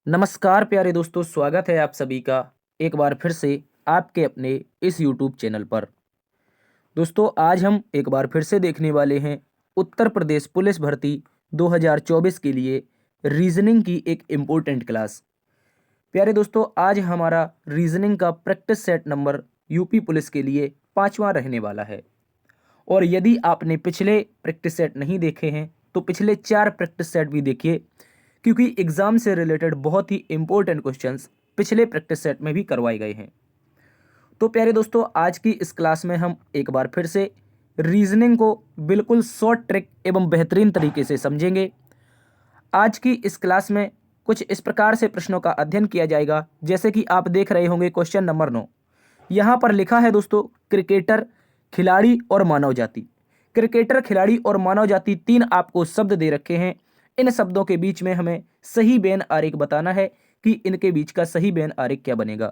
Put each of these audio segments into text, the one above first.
नमस्कार प्यारे दोस्तों, स्वागत है आप सभी का एक बार फिर से आपके अपने इस YouTube चैनल पर। दोस्तों, आज हम एक बार फिर से देखने वाले हैं उत्तर प्रदेश पुलिस भर्ती 2024 के लिए रीजनिंग की एक इम्पोर्टेंट क्लास। प्यारे दोस्तों, आज हमारा रीजनिंग का practice set number UP police के लिए 5वां रहने वाला है। और यदि आपने पिछले प्रैक्टिस सेट नहीं देखे हैं तो पिछले 4 प्रैक्टिस सेट भी देखिए, क्योंकि एग्ज़ाम से रिलेटेड बहुत ही इंपॉर्टेंट क्वेश्चंस पिछले प्रैक्टिस सेट में भी करवाए गए हैं। तो प्यारे दोस्तों, आज की इस क्लास में हम एक बार फिर से रीजनिंग को बिल्कुल शॉर्ट ट्रिक एवं बेहतरीन तरीके से समझेंगे। आज की इस क्लास में कुछ इस प्रकार से प्रश्नों का अध्ययन किया जाएगा, जैसे कि आप देख रहे होंगे क्वेश्चन नंबर 9। यहाँ पर लिखा है दोस्तों, क्रिकेटर, खिलाड़ी और मानव जाति। क्रिकेटर, खिलाड़ी और मानव जाति 3 आपको शब्द दे रखे हैं। इन शब्दों के बीच में हमें सही बेन आरेख बताना है कि इनके बीच का सही बेन आरेख क्या बनेगा।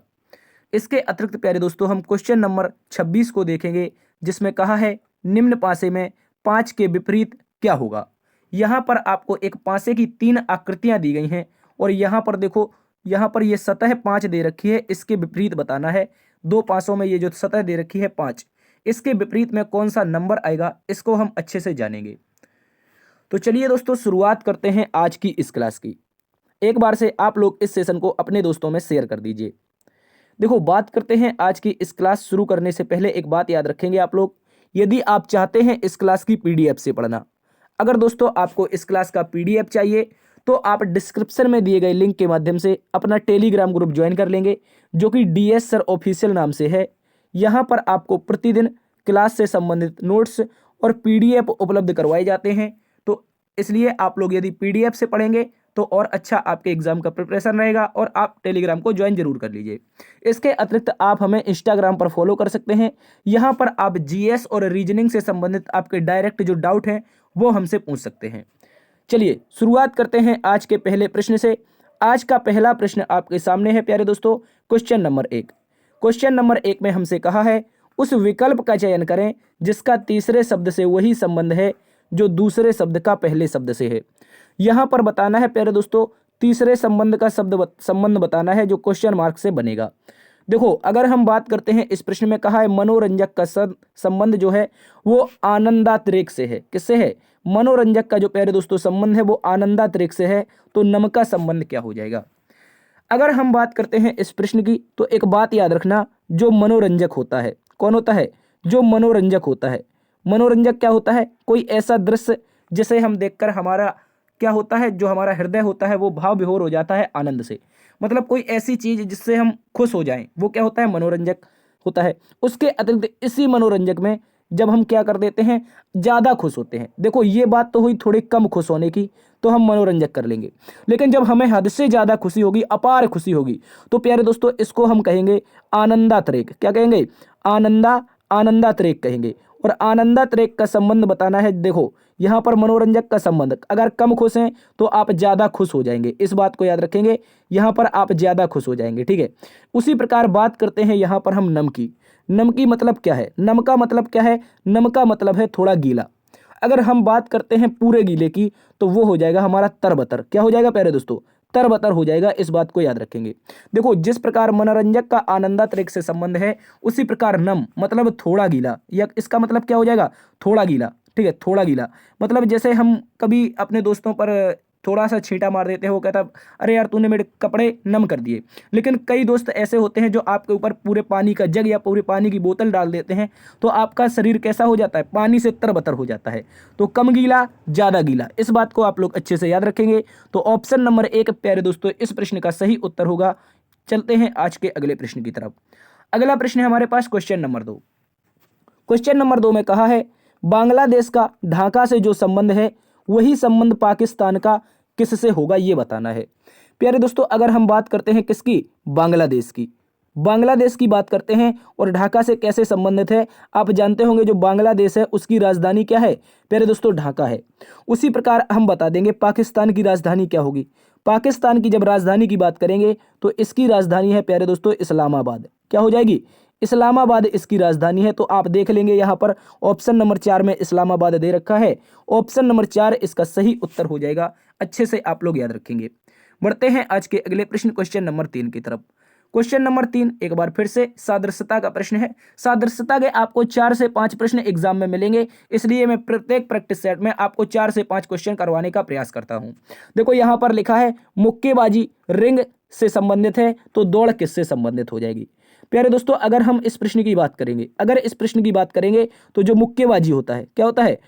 इसके अतिरिक्त प्यारे दोस्तों, हम क्वेश्चन नंबर 26 को देखेंगे, जिसमें कहा है निम्न पासे में 5 के विपरीत क्या होगा। यहाँ पर आपको एक पासे की 3 आकृतियां दी गई हैं और यहाँ पर देखो, यहाँ पर ये सतह 5 दे रखी है, इसके विपरीत बताना है। 2 पासों में ये जो सतह दे रखी है 5, इसके विपरीत में कौन सा नंबर आएगा, इसको हम अच्छे से जानेंगे। तो चलिए दोस्तों, शुरुआत करते हैं आज की इस क्लास की। एक बार से आप लोग इस सेशन को अपने दोस्तों में शेयर कर दीजिए। देखो, बात करते हैं आज की इस क्लास शुरू करने से पहले एक बात याद रखेंगे आप लोग, यदि आप चाहते हैं इस क्लास की पीडीएफ से पढ़ना, अगर दोस्तों आपको इस क्लास का पीडीएफ चाहिए तो आप डिस्क्रिप्शन में दिए गए लिंक के माध्यम से अपना टेलीग्राम ग्रुप ज्वाइन कर लेंगे, जो कि डीएस सर ऑफिशियल नाम से है। यहाँ पर आपको प्रतिदिन क्लास से संबंधित नोट्स और पीडीएफ उपलब्ध करवाए जाते हैं। तो इसलिए आप लोग यदि पीडीएफ से पढ़ेंगे तो और अच्छा आपके एग्जाम का प्रिपरेशन रहेगा, और आप टेलीग्राम को ज्वाइन जरूर कर लीजिए। इसके अतिरिक्त आप हमें इंस्टाग्राम पर फॉलो कर सकते हैं। यहाँ पर आप जीएस और रीजनिंग से संबंधित आपके डायरेक्ट जो डाउट हैं वो हमसे पूछ सकते हैं। चलिए शुरुआत करते हैं आज के पहले प्रश्न से। आज का पहला प्रश्न आपके सामने है प्यारे दोस्तों, क्वेश्चन नंबर 1। क्वेश्चन नंबर 1 में हमसे कहा है उस विकल्प का चयन करें जिसका तीसरे शब्द से वही संबंध है जो दूसरे शब्द का पहले शब्द से है। यहाँ पर बताना है प्यारे दोस्तों, तीसरे संबंध का संबंध बताना है जो क्वेश्चन मार्क से बनेगा। देखो, अगर हम बात करते हैं, इस प्रश्न में कहा है मनोरंजक का संबंध जो है वो आनंदातिरेक से है। किससे है? मनोरंजक का जो प्यारे दोस्तों संबंध है वो आनंदातिरेक से है। तो नम का संबंध क्या हो जाएगा? अगर हम बात करते हैं इस प्रश्न की, तो एक बात याद रखना, जो मनोरंजक होता है, कौन होता है? जो मनोरंजक होता है। मनोरंजक क्या होता है? कोई ऐसा दृश्य जिसे हम देखकर हमारा क्या होता है, जो हमारा हृदय होता है वो भाव विभोर हो जाता है आनंद से। मतलब कोई ऐसी चीज जिससे हम खुश हो जाएं, वो क्या होता है? मनोरंजक होता है। उसके अतिरिक्त इसी मनोरंजक में जब हम क्या कर देते हैं, ज्यादा खुश होते हैं। देखो, ये बात तो हुई थोड़ी कम खुश होने की, तो हम मनोरंजक कर लेंगे। लेकिन जब हमें हद से ज्यादा खुशी होगी, अपार खुशी होगी, तो प्यारे दोस्तों इसको हम कहेंगे आनंदातिरेक। क्या कहेंगे? आनंदातिरेक कहेंगे। और आनंदातिरेक का संबंध बताना है। देखो, यहाँ पर मनोरंजक का संबंध, अगर कम खुश हैं तो आप ज्यादा खुश हो जाएंगे। इस बात को याद रखेंगे, यहाँ पर आप ज्यादा खुश हो जाएंगे। ठीक है। उसी प्रकार बात करते हैं यहाँ पर हम नम की। नम की मतलब क्या है? नम का मतलब क्या है? नम का मतलब है थोड़ा गीला। अगर हम बात करते हैं पूरे गीले की, तो वो हो जाएगा हमारा तरबतर। क्या हो जाएगा प्यारे दोस्तों? तरबतर हो जाएगा। इस बात को याद रखेंगे। देखो, जिस प्रकार मनोरंजक का आनंदातिरेक से संबंध है, उसी प्रकार नम मतलब थोड़ा गीला, या इसका मतलब क्या हो जाएगा? थोड़ा गीला। ठीक है, थोड़ा गीला मतलब जैसे हम कभी अपने दोस्तों पर थोड़ा सा छींटा मार देते हैं, वो कहता अरे यार तूने मेरे कपड़े नम कर दिए। लेकिन कई दोस्त ऐसे होते हैं जो आपके ऊपर पूरे पानी का जग या पूरे पानी की बोतल डाल देते हैं, तो आपका शरीर कैसा हो जाता है? पानी से तरबतर हो जाता है। तो कम गीला, ज्यादा गीला, इस बात को आप लोग अच्छे से याद रखेंगे। तो ऑप्शन नंबर 1 प्यारे दोस्तों इस प्रश्न का सही उत्तर होगा। चलते हैं आज के अगले प्रश्न की तरफ। अगला प्रश्न है हमारे पास क्वेश्चन नंबर 2। क्वेश्चन नंबर 2 में कहा है बांग्लादेश का ढाका से जो संबंध है वही संबंध पाकिस्तान का किससे होगा, ये बताना है। प्यारे दोस्तों, अगर हम बात करते हैं किसकी? बांग्लादेश की। बांग्लादेश की बात करते हैं और ढाका से कैसे संबंधित है, आप जानते होंगे जो बांग्लादेश है उसकी राजधानी क्या है प्यारे दोस्तों? ढाका है। उसी प्रकार हम बता देंगे पाकिस्तान की राजधानी क्या होगी। पाकिस्तान की जब राजधानी की बात करेंगे तो इसकी राजधानी है प्यारे दोस्तों इस्लामाबाद। क्या हो जाएगी? इस्लामाबाद इसकी राजधानी है। तो आप देख लेंगे यहाँ पर ऑप्शन नंबर 4 में इस्लामाबाद दे रखा है। ऑप्शन नंबर 4 इसका सही उत्तर हो जाएगा। अच्छे से आप लोग याद रखेंगे। बढ़ते हैं आज के अगले प्रश्न क्वेश्चन नंबर 3 की तरफ। क्वेश्चन नंबर 3 एक बार फिर से सादृश्यता का प्रश्न है। सादृश्यता के आपको 4 से 5 प्रश्न एग्जाम में मिलेंगे, इसलिए मैं प्रत्येक प्रैक्टिस सेट में आपको 4 से 5 क्वेश्चन करवाने का प्रयास करता हूं। देखो यहां पर लिखा है मुक्केबाजी रिंग से संबंधित है, तो दौड़ किससे संबंधित हो जाएगी। प्यारे दोस्तों, अगर हम इस प्रश्न की बात करेंगे, तो जो मुक्केबाजी होता है, क्या होता है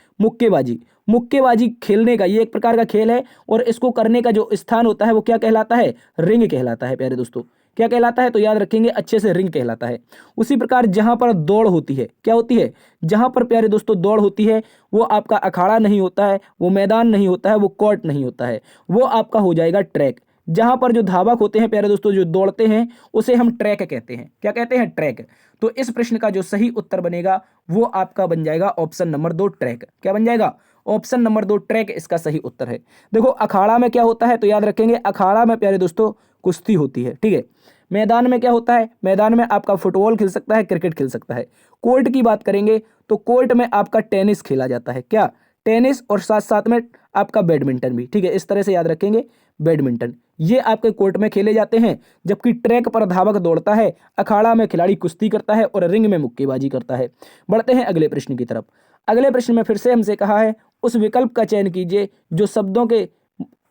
मुक्केबाजी खेलने का ये एक प्रकार का खेल है, और इसको करने का जो स्थान होता है वो क्या कहलाता है, रिंग कहलाता है। प्यारे दोस्तों, क्या कहलाता है, तो याद रखेंगे अच्छे से, रिंग कहलाता है। उसी प्रकार जहां पर दौड़ होती है, क्या होती है, जहां पर प्यारे दोस्तों दौड़ होती है, वो आपका अखाड़ा नहीं होता है, वो मैदान नहीं होता है, वो कोर्ट नहीं होता है, वो आपका हो जाएगा ट्रैक। जहां पर जो धावक होते हैं प्यारे दोस्तों, जो दौड़ते हैं, उसे हम ट्रैक कहते हैं। क्या कहते हैं, ट्रैक। तो इस प्रश्न का जो सही उत्तर बनेगा वो आपका बन जाएगा ऑप्शन नंबर 2 ट्रैक। क्या बन जाएगा, ऑप्शन नंबर 2 ट्रैक इसका सही उत्तर है। देखो अखाड़ा में क्या होता है, तो याद रखेंगे अखाड़ा में प्यारे दोस्तों कुश्ती होती है, ठीक है। मैदान में क्या होता है, मैदान में आपका फुटबॉल खेल सकता है, क्रिकेट खेल सकता है। कोर्ट की बात करेंगे तो कोर्ट में आपका टेनिस खेला जाता है, क्या, टेनिस, और साथ साथ में आपका बैडमिंटन भी, ठीक है। इस तरह से याद रखेंगे, बैडमिंटन ये आपके कोर्ट में खेले जाते हैं, जबकि ट्रैक पर धावक दौड़ता है, अखाड़ा में खिलाड़ी कुश्ती करता है, और रिंग में मुक्केबाजी करता है। बढ़ते हैं अगले प्रश्न की तरफ। अगले प्रश्न में फिर से हमसे कहा है उस विकल्प का चयन कीजिए जो शब्दों के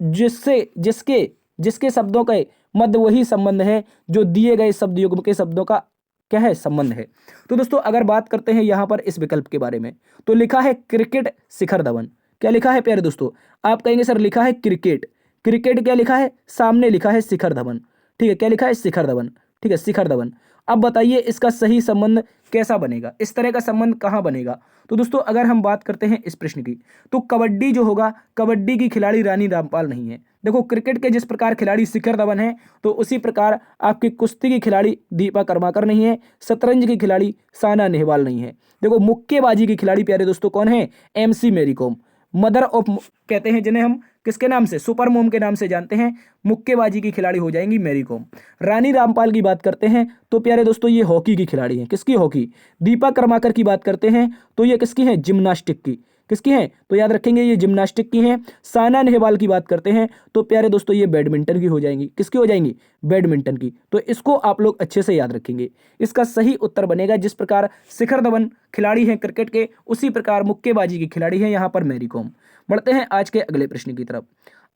जिसके जिसके शब्दों के मध्य वही संबंध है जो दिए गए शब्द युग्म के शब्दों का क्या है, संबंध है। तो दोस्तों अगर बात करते हैं यहां पर इस विकल्प के बारे में, तो लिखा है क्रिकेट शिखर धवन। क्या लिखा है प्यारे दोस्तों, आप कहेंगे सर लिखा है क्रिकेट, क्या लिखा है, सामने लिखा है शिखर धवन, ठीक है। क्या लिखा है, शिखर धवन, ठीक है, शिखर धवन। अब बताइए इसका सही संबंध कैसा बनेगा, इस तरह का संबंध कहां बनेगा। तो दोस्तों अगर हम बात करते हैं इस प्रश्न की, तो कबड्डी जो होगा, कबड्डी की खिलाड़ी रानी रामपाल नहीं है। देखो क्रिकेट के जिस प्रकार खिलाड़ी शिखर धवन है, तो उसी प्रकार आपकी कुश्ती की खिलाड़ी दीपा कर्माकर नहीं है, शतरंज की खिलाड़ी साना नेहवाल नहीं है। देखो मुक्केबाजी की खिलाड़ी प्यारे दोस्तों कौन है, MC Mary Kom, mother of कहते हैं जिन्हें हम किसके नाम से, सुपर मोम के नाम से जानते हैं। मुक्केबाजी की खिलाड़ी हो जाएंगी मैरी कॉम। रानी रामपाल की बात करते हैं तो प्यारे दोस्तों ये हॉकी की खिलाड़ी हैं, किसकी, हॉकी। दीपा कर्माकर की बात करते हैं तो ये किसकी हैं, जिम्नास्टिक की, किसकी हैं, तो याद रखेंगे ये जिम्नास्टिक की हैं। साना नेहवाल की बात करते हैं तो प्यारे दोस्तों ये बैडमिंटन की हो जाएंगी, किसकी हो जाएंगी, बैडमिंटन की। तो इसको आप लोग अच्छे से याद रखेंगे। इसका सही उत्तर बनेगा, जिस प्रकार शिखर धवन खिलाड़ी हैं क्रिकेट के, उसी प्रकार मुक्केबाजी की खिलाड़ी है यहाँ पर मैरी कॉम। बढ़ते हैं आज के अगले प्रश्न की तरफ।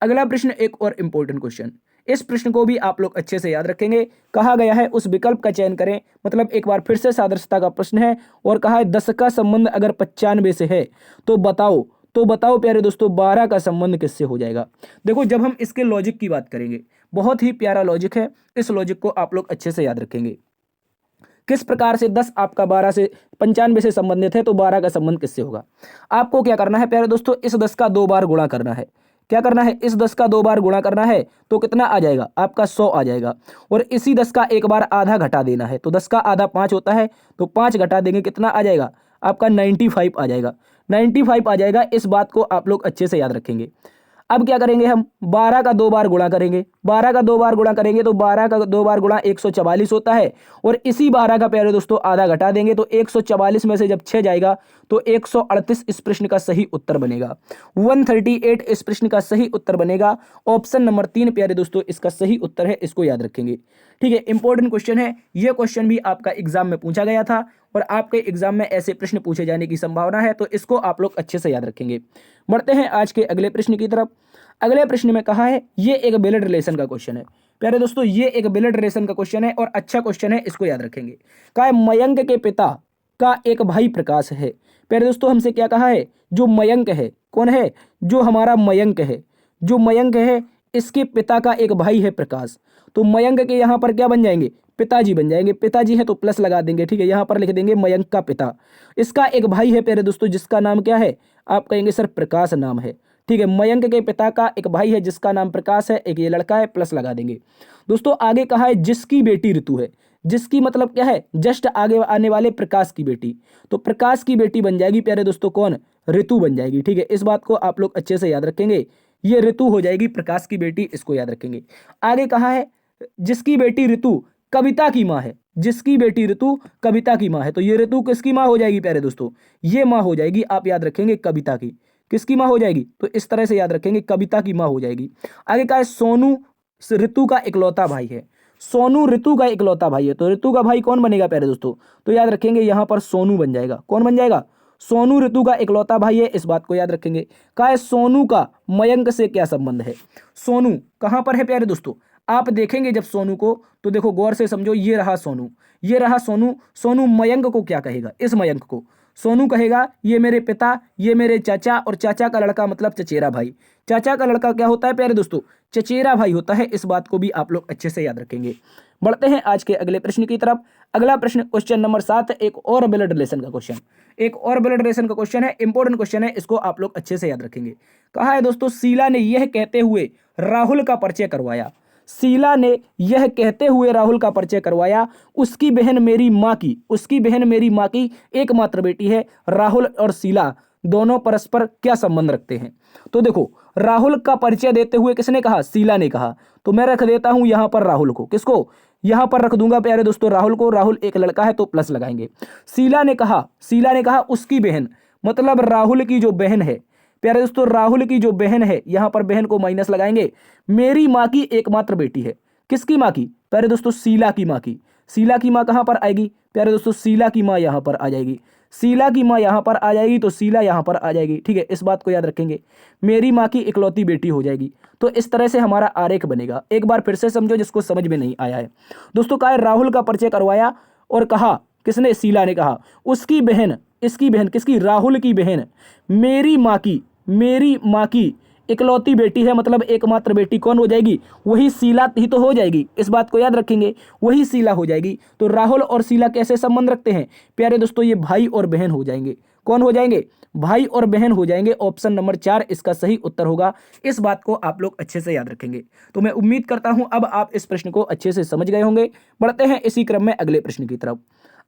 अगला प्रश्न एक और इंपॉर्टेंट क्वेश्चन, इस प्रश्न को भी आप लोग अच्छे से याद रखेंगे। कहा गया है उस विकल्प का चयन करें, मतलब एक बार फिर से सादृश्यता का प्रश्न है, और कहा है 10 का संबंध अगर 95 से है तो बताओ प्यारे दोस्तों 12 का संबंध किससे हो जाएगा। देखो जब हम इसके लॉजिक की बात करेंगे, बहुत ही प्यारा लॉजिक है, इस लॉजिक को आप लोग अच्छे से याद रखेंगे। किस प्रकार से 10 आपका 12 से 95 से संबंधित है, तो 12 का संबंध किससे होगा। आपको क्या करना है प्यारे दोस्तों, इस 10 का 2 बार गुणा करना है। क्या करना है, इस 10 का 2 बार गुणा करना है, तो कितना आ जाएगा, आपका 100 आ जाएगा। और इसी 10 का एक बार आधा घटा देना है, तो 10 का आधा 5 होता है, तो 5 घटा देंगे, कितना आ जाएगा, आपका 95 आ जाएगा, 95 आ जाएगा। इस बात को आप लोग अच्छे से याद रखेंगे। अब क्या करेंगे हम, 12 का 2 बार गुणा करेंगे, 12 का 2 बार गुणा करेंगे तो 12 का 2 बार गुणा 144 होता है, और इसी 12 का प्यारे दोस्तों आधा घटा देंगे तो 144 में से जब 6 जाएगा तो 138 इस प्रश्न का सही उत्तर बनेगा। 138 इस प्रश्न का सही उत्तर बनेगा। ऑप्शन नंबर 3 प्यारे दोस्तों इसका सही उत्तर है, इसको याद रखेंगे, ठीक है। इंपॉर्टेंट क्वेश्चन है, यह क्वेश्चन भी आपका एग्जाम में पूछा गया था, और आपके एग्जाम में ऐसे प्रश्न पूछे जाने की संभावना है, तो इसको आप लोग अच्छे से याद रखेंगे। बढ़ते हैं आज के अगले प्रश्न की तरफ। अगले प्रश्न में कहा है, ये एक ब्लड रिलेशन का क्वेश्चन है प्यारे दोस्तों, ये एक ब्लड रिलेशन का क्वेश्चन है और अच्छा क्वेश्चन है, इसको याद रखेंगे। कहा है मयंक के पिता का एक भाई प्रकाश है। प्यारे दोस्तों हमसे क्या कहा है, जो मयंक है, कौन है, जो हमारा मयंक है, जो मयंक है इसके पिता का एक भाई है प्रकाश। तो मयंक के यहाँ पर क्या बन जाएंगे, पिताजी बन जाएंगे, पिताजी है तो प्लस लगा देंगे, ठीक है। यहाँ पर लिख देंगे मयंक का पिता, इसका एक भाई है प्यारे दोस्तों जिसका नाम क्या है, आप कहेंगे सर प्रकाश नाम है, ठीक है। मयंक के पिता का एक भाई है जिसका नाम प्रकाश है, एक ये लड़का है, प्लस लगा देंगे। दोस्तों आगे कहा है जिसकी बेटी ऋतु है, जिसकी मतलब क्या है, जस्ट आगे आने वाले प्रकाश की बेटी, तो प्रकाश की बेटी बन जाएगी प्यारे दोस्तों कौन, ऋतु बन जाएगी, ठीक है। इस बात को आप लोग अच्छे से याद रखेंगे, ये ऋतु हो जाएगी प्रकाश की बेटी, इसको याद रखेंगे। आगे कहा है जिसकी बेटी ऋतु कविता की माँ है, जिसकी बेटी ऋतु कविता की माँ है, तो ये ऋतु किसकी माँ हो जाएगी प्यारे दोस्तों, ये माँ हो जाएगी, आप याद रखेंगे कविता की, किसकी माँ हो जाएगी, तो इस तरह से याद रखेंगे कविता की माँ हो जाएगी। आगे कहा है सोनू ऋतु का इकलौता भाई है। सोनू ऋतु का इकलौता भाई है, तो ऋतु का भाई कौन बनेगा प्यारे दोस्तों? तो याद रखेंगे यहाँ पर सोनू बन जाएगा। कौन बन जाएगा? सोनू ऋतु का इकलौता भाई है, इस बात को याद रखेंगे। कहा है सोनू का मयंक से क्या संबंध है? सोनू कहां पर है प्यारे दोस्तों? आप देखेंगे जब सोनू को, तो देखो गौर से समझो, ये रहा सोनू, ये रहा सोनू। सोनू मयंक को क्या कहेगा? इस मयंक को सोनू कहेगा ये मेरे पिता, ये मेरे चाचा, और चाचा का लड़का मतलब चचेरा भाई। चाचा का लड़का क्या होता है प्यारे दोस्तों? चचेरा भाई होता है। इस बात को भी आप लोग अच्छे से याद रखेंगे। बढ़ते हैं आज के अगले प्रश्न की तरफ। अगला प्रश्न क्वेश्चन नंबर 7, एक और ब्लड रिलेशन का क्वेश्चन। एक और ब्लड रिलेशन का क्वेश्चन है, इंपॉर्टेंट क्वेश्चन है, इसको आप लोग अच्छे से याद रखेंगे। कहा है दोस्तों, शीला ने यह कहते हुए राहुल का परिचय करवाया। शीला ने यह कहते हुए राहुल का परिचय करवाया, उसकी बहन मेरी माँ की, उसकी बहन मेरी माँ की एकमात्र बेटी है। राहुल और शीला दोनों परस्पर क्या संबंध रखते हैं? तो देखो, राहुल का परिचय देते हुए किसने कहा? शीला ने कहा। तो मैं रख देता हूं यहां पर राहुल को। किसको? यहां पर रख दूंगा प्यारे दोस्तों राहुल को। राहुल एक लड़का है तो प्लस लगाएंगे। शीला ने कहा उसकी बहन, मतलब राहुल की जो बहन है प्यारे दोस्तों, राहुल की जो बहन है, यहां पर बहन को माइनस लगाएंगे। मेरी माँ की एकमात्र बेटी है। किसकी माँ की प्यारे दोस्तों? शीला की माँ की। शीला की माँ कहां पर आएगी प्यारे दोस्तों? शीला की माँ यहां पर आ जाएगी। शीला की माँ यहां पर आ जाएगी, तो शीला यहां पर आ जाएगी। ठीक है, इस बात को याद रखेंगे। मेरी माँ की इकलौती बेटी हो जाएगी। तो इस तरह से हमारा आरेख बनेगा। एक बार फिर से समझो जिसको समझ में नहीं आया है। दोस्तों कहा है राहुल का परिचय करवाया, और कहा किसने? शीला ने कहा उसकी बहन, इसकी बहन किसकी? राहुल की बहन मेरी माँ की इकलौती बेटी है, मतलब एकमात्र बेटी कौन हो जाएगी? वही शीला ही तो हो जाएगी। इस बात को याद रखेंगे, वही शीला हो जाएगी। तो राहुल और शीला कैसे संबंध रखते हैं प्यारे दोस्तों? ये भाई और बहन हो जाएंगे। कौन हो जाएंगे? भाई और बहन हो जाएंगे। ऑप्शन नंबर 4 इसका सही उत्तर होगा। इस बात को आप लोग अच्छे से याद रखेंगे। तो मैं उम्मीद करता हूं अब आप इस प्रश्न को अच्छे से समझ गए होंगे। बढ़ते हैं इसी क्रम में अगले प्रश्न की तरफ।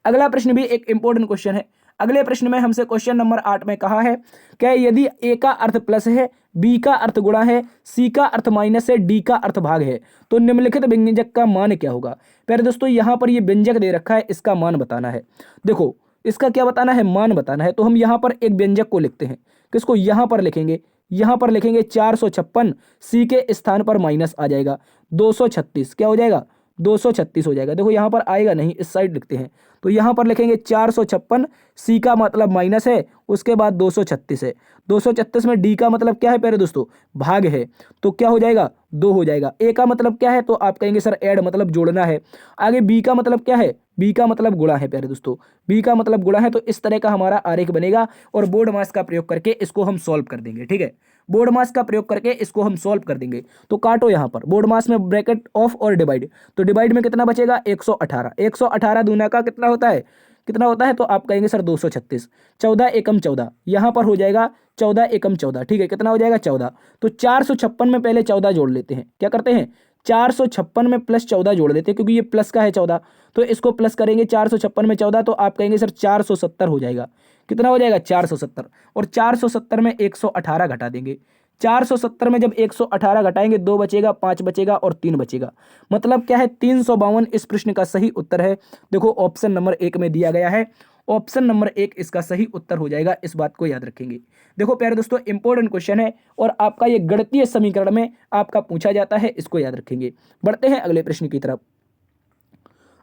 अगला प्रश्न भी एक इंपॉर्टेंट क्वेश्चन है। अगले प्रश्न में हमसे क्वेश्चन नंबर 8 में कहा है कि यदि ए का अर्थ प्लस है, बी का अर्थ गुणा है, सी का अर्थ माइनस है, डी का अर्थ भाग है, तो निम्नलिखित व्यंजक का मान क्या होगा? प्यारे दोस्तों यहां पर ये व्यंजक दे रखा है, इसका मान बताना है। देखो इसका क्या बताना है? मान बताना है। तो हम यहां पर एक व्यंजक को लिखते हैं। किसको? यहां पर लिखेंगे, यहां पर लिखेंगे 456। सी के स्थान पर माइनस आ जाएगा 236। क्या हो जाएगा? 236 हो जाएगा। देखो यहां पर आएगा नहीं, इस साइड लिखते हैं। तो यहां पर लिखेंगे 456, सी का मतलब माइनस है, उसके बाद 236 है। 236 में डी का मतलब क्या है प्यारे दोस्तों? भाग है। तो क्या हो जाएगा? 2 हो जाएगा। ए का मतलब क्या है? तो आप कहेंगे सर ऐड मतलब जोड़ना है। आगे बी का मतलब क्या है? बी का मतलब गुणा है प्यारे दोस्तों, बी का मतलब गुणा है। तो इस तरह का हमारा आरेख बनेगा, और बोर्ड मास का प्रयोग करके इसको हम सॉल्व कर देंगे। ठीक है, बोर्ड मास का प्रयोग करके इसको हम सॉल्व कर देंगे। तो काटो यहां पर, बोर्ड मास में ब्रैकेट ऑफ और डिवाइड। तो डिवाइड में कितना बचेगा? 118। 118 दूना का कितना होता है? कितना होता है? तो आप कहेंगे सर 236। 14 एकम 14, यहां पर हो जाएगा 14 एकम 14। ठीक है, कितना हो जाएगा? 14। तो 456 में पहले 14 जोड़ लेते हैं। क्या करते हैं? 456 में प्लस 14 जोड़ देते हैं, क्योंकि ये प्लस का है 14। तो इसको प्लस करेंगे 456 में 14, तो आप कहेंगे सर 470 हो जाएगा। कितना हो जाएगा? 470। और 470 में 118 घटा देंगे। 470 में जब 118 घटाएंगे, 2 बचेगा, 5 बचेगा और 3 बचेगा। मतलब क्या है? 352 इस प्रश्न का सही उत्तर है। देखो ऑप्शन नंबर 1 में दिया गया है। ऑप्शन नंबर 1 इसका सही उत्तर हो जाएगा। इस बात को याद रखेंगे। देखो प्यारे दोस्तों इंपॉर्टेंट क्वेश्चन है, और आपका ये गणितीय समीकरण में आपका पूछा जाता है, इसको याद रखेंगे। बढ़ते हैं अगले प्रश्न की तरफ।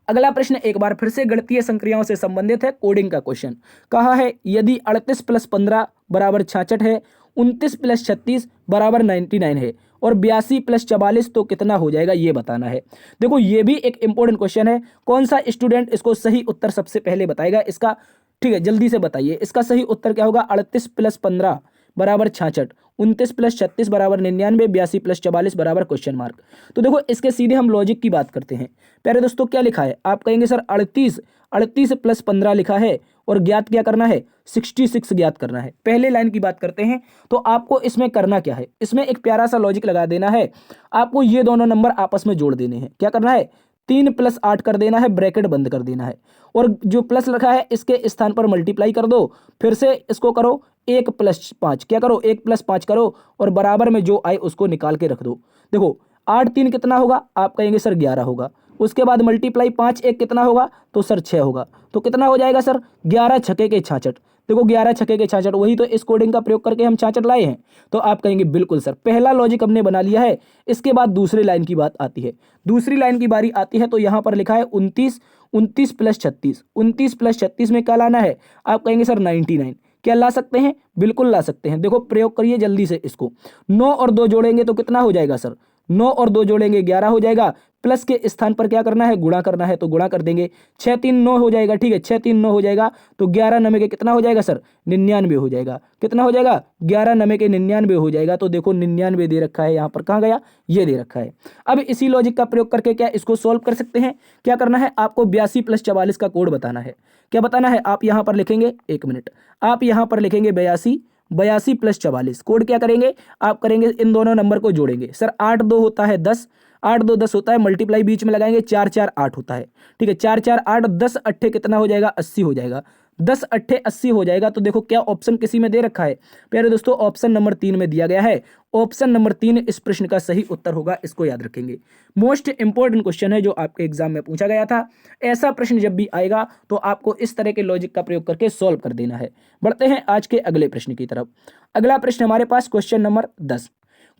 अगला प्रश्न एक बार फिर से गणितीय संक्रियाओं से संबंधित है, कोडिंग का क्वेश्चन। कहा है यदि 38 + 15 बराबर 66 है, 29 + 36 बराबर 99 है, और 82 + 44 तो कितना हो जाएगा, ये बताना है। देखो ये भी एक इंपॉर्टेंट क्वेश्चन है। कौन सा स्टूडेंट इसको सही उत्तर सबसे पहले बताएगा इसका? ठीक है, जल्दी से बताइए इसका सही उत्तर क्या होगा? 38 + 15 बराबर 66, 29 + 36 बराबर 99, 82 + 44 बराबर क्वेश्चन मार्क। तो देखो इसके सीधे हम लॉजिक की बात करते हैं। प्यारे दोस्तों क्या लिखा है? आप कहेंगे सर 38 + 15 लिखा है, और ज्ञात क्या करना है? 66 ज्ञात करना है। पहले लाइन की बात करते हैं। तो आपको इसमें करना क्या है? इसमें एक प्यारा सा लॉजिक लगा देना है। आपको ये दोनों नंबर आपस में जोड़ देने हैं। क्या करना है? 3 + 8 कर देना है, ब्रैकेट बंद कर देना है, और जो प्लस रखा है इसके स्थान पर मल्टीप्लाई कर दो। फिर से इसको करो 1 + 5। क्या करो? 1 + 5 करो, और बराबर में जो आए उसको निकाल के रख दो। देखो 8 3 कितना होगा? आप कहेंगे सर 11 होगा। उसके बाद मल्टीप्लाई 5 1 कितना होगा? तो सर 6 होगा। तो कितना हो जाएगा सर? 11 × 6 = 66। देखो 11 छक्के के 66, वही तो इस कोडिंग का प्रयोग करके हम 66 लाए हैं। तो आप कहेंगे बिल्कुल सर, पहला लॉजिक हमने बना लिया है। इसके बाद दूसरी लाइन की बात आती है, दूसरी लाइन की बारी आती है। तो यहाँ पर लिखा है 29, 29 प्लस 36, 29 प्लस 36 में क्या लाना है? आप कहेंगे सर 99। क्या ला सकते हैं? बिल्कुल ला सकते हैं। देखो प्रयोग करिए जल्दी से इसको। 9 और 2 जोड़ेंगे तो कितना हो जाएगा सर? 9 और 2 जोड़ेंगे 11 हो जाएगा। प्लस के स्थान पर क्या करना है? गुणा करना है, तो गुणा कर देंगे। 6 3 9 हो जाएगा, ठीक है, 6 3 9 हो जाएगा। तो 11 नमे के कितना हो जाएगा सर? 99 हो जाएगा। कितना हो जाएगा? 11 नमे के 99 हो जाएगा। तो देखो 99 दे रखा है, यहाँ पर कहाँ गया? ये दे रखा है। अब इसी लॉजिक का प्रयोग करके क्या इसको सॉल्व कर सकते हैं? क्या करना है आपको? 82 प्लस 44 का कोड बताना है। क्या बताना है? आप यहाँ पर लिखेंगे, 1 मिनट, आप यहाँ पर लिखेंगे 82, 82 प्लस 44। कोड क्या करेंगे? आप करेंगे इन दोनों नंबर को जोड़ेंगे। सर 8 2 होता है 10, 8 2 10 होता है, मल्टीप्लाई बीच में लगाएंगे, 4 4 8 होता है, ठीक है, 4 4 8, 10 अट्ठे कितना हो जाएगा? 80 हो जाएगा। 10 अट्ठे 80 हो जाएगा। तो देखो क्या ऑप्शन किसी में दे रखा है प्यारे दोस्तों? ऑप्शन नंबर 3 में दिया गया है। ऑप्शन नंबर 3 इस प्रश्न का सही उत्तर होगा, इसको याद रखेंगे। मोस्ट इंपॉर्टेंट क्वेश्चन है जो आपके एग्जाम में पूछा गया था। ऐसा प्रश्न जब भी आएगा तो आपको इस तरह के लॉजिक का प्रयोग करके सॉल्व कर देना है। बढ़ते हैं आज के अगले प्रश्न की तरफ। अगला प्रश्न हमारे पास क्वेश्चन नंबर 10।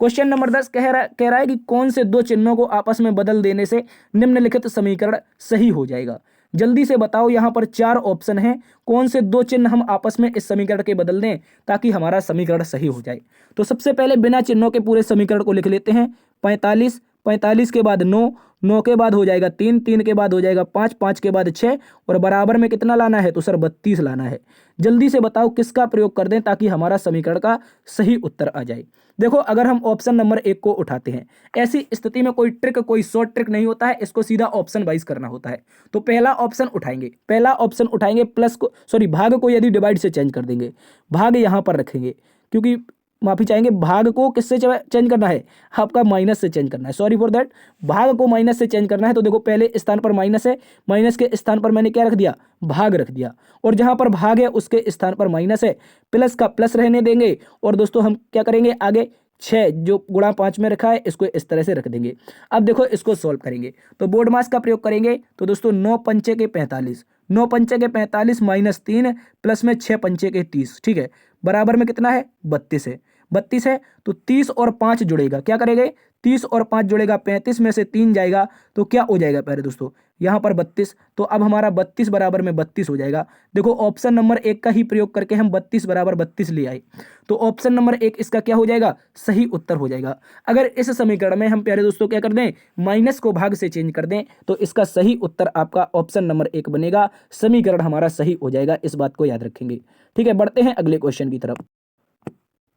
क्वेश्चन नंबर 10 कह रहा है कि कौन से दो चिन्हों को आपस में बदल देने से निम्नलिखित समीकरण सही हो जाएगा? जल्दी से बताओ, यहाँ पर 4 ऑप्शन हैं, कौन से दो चिन्ह हम आपस में इस समीकरण के बदल दें ताकि हमारा समीकरण सही हो जाए? तो सबसे पहले बिना चिन्हों के पूरे समीकरण को लिख लेते हैं। 45, 45 के बाद 9, 9 के बाद हो जाएगा 3, 3 के बाद हो जाएगा 5, 5 के बाद 6, और बराबर में कितना लाना है? तो सर 32 लाना है। जल्दी से बताओ किसका प्रयोग कर दें ताकि हमारा समीकरण का सही उत्तर आ जाए। देखो अगर हम ऑप्शन नंबर 1 को उठाते हैं, ऐसी स्थिति में कोई ट्रिक, कोई शॉर्ट ट्रिक नहीं होता है, इसको सीधा ऑप्शन वाइज करना होता है। तो पहला ऑप्शन उठाएंगे, पहला ऑप्शन उठाएंगे, प्लस को सॉरी भाग को यदि डिवाइड से चेंज कर देंगे, भाग यहां पर रखेंगे, क्योंकि माफी चाहेंगे, भाग को किससे चेंज करना है? आपका माइनस से चेंज करना है, सॉरी फॉर दैट, भाग को माइनस से चेंज करना है। तो देखो पहले स्थान पर माइनस है, माइनस के स्थान पर मैंने क्या रख दिया? भाग रख दिया, और जहां पर भाग है उसके स्थान पर माइनस है, प्लस का प्लस रहने देंगे। और दोस्तों हम क्या करेंगे आगे? 6 जो गुणा 5 में रखा है इसको इस तरह से रख देंगे। अब देखो इसको सॉल्व करेंगे तो बोर्ड मास का प्रयोग करेंगे। तो दोस्तों 9 पंचे के 45, 9 पंचे के 45 माइनस 3 प्लस में 6 पंचे के 30, ठीक है, बराबर में कितना है? 32 है। 32 है तो 30 और 5 जुड़ेगा, क्या करेंगे? 30 और 5 जुड़ेगा, 35 में से 3 जाएगा तो क्या हो जाएगा प्यारे दोस्तों? यहाँ पर 32। तो अब हमारा 32 बराबर में 32 हो जाएगा। देखो ऑप्शन नंबर 1 का ही प्रयोग करके हम 32 बराबर 32 ले आए, तो ऑप्शन नंबर 1 इसका क्या हो जाएगा? सही उत्तर हो जाएगा। अगर इस समीकरण में हम प्यारे दोस्तों क्या कर दें? माइनस को भाग से चेंज कर दें तो इसका सही उत्तर आपका ऑप्शन नंबर 1 बनेगा, समीकरण हमारा सही हो जाएगा। इस बात को याद रखेंगे, ठीक है। बढ़ते हैं अगले क्वेश्चन की तरफ।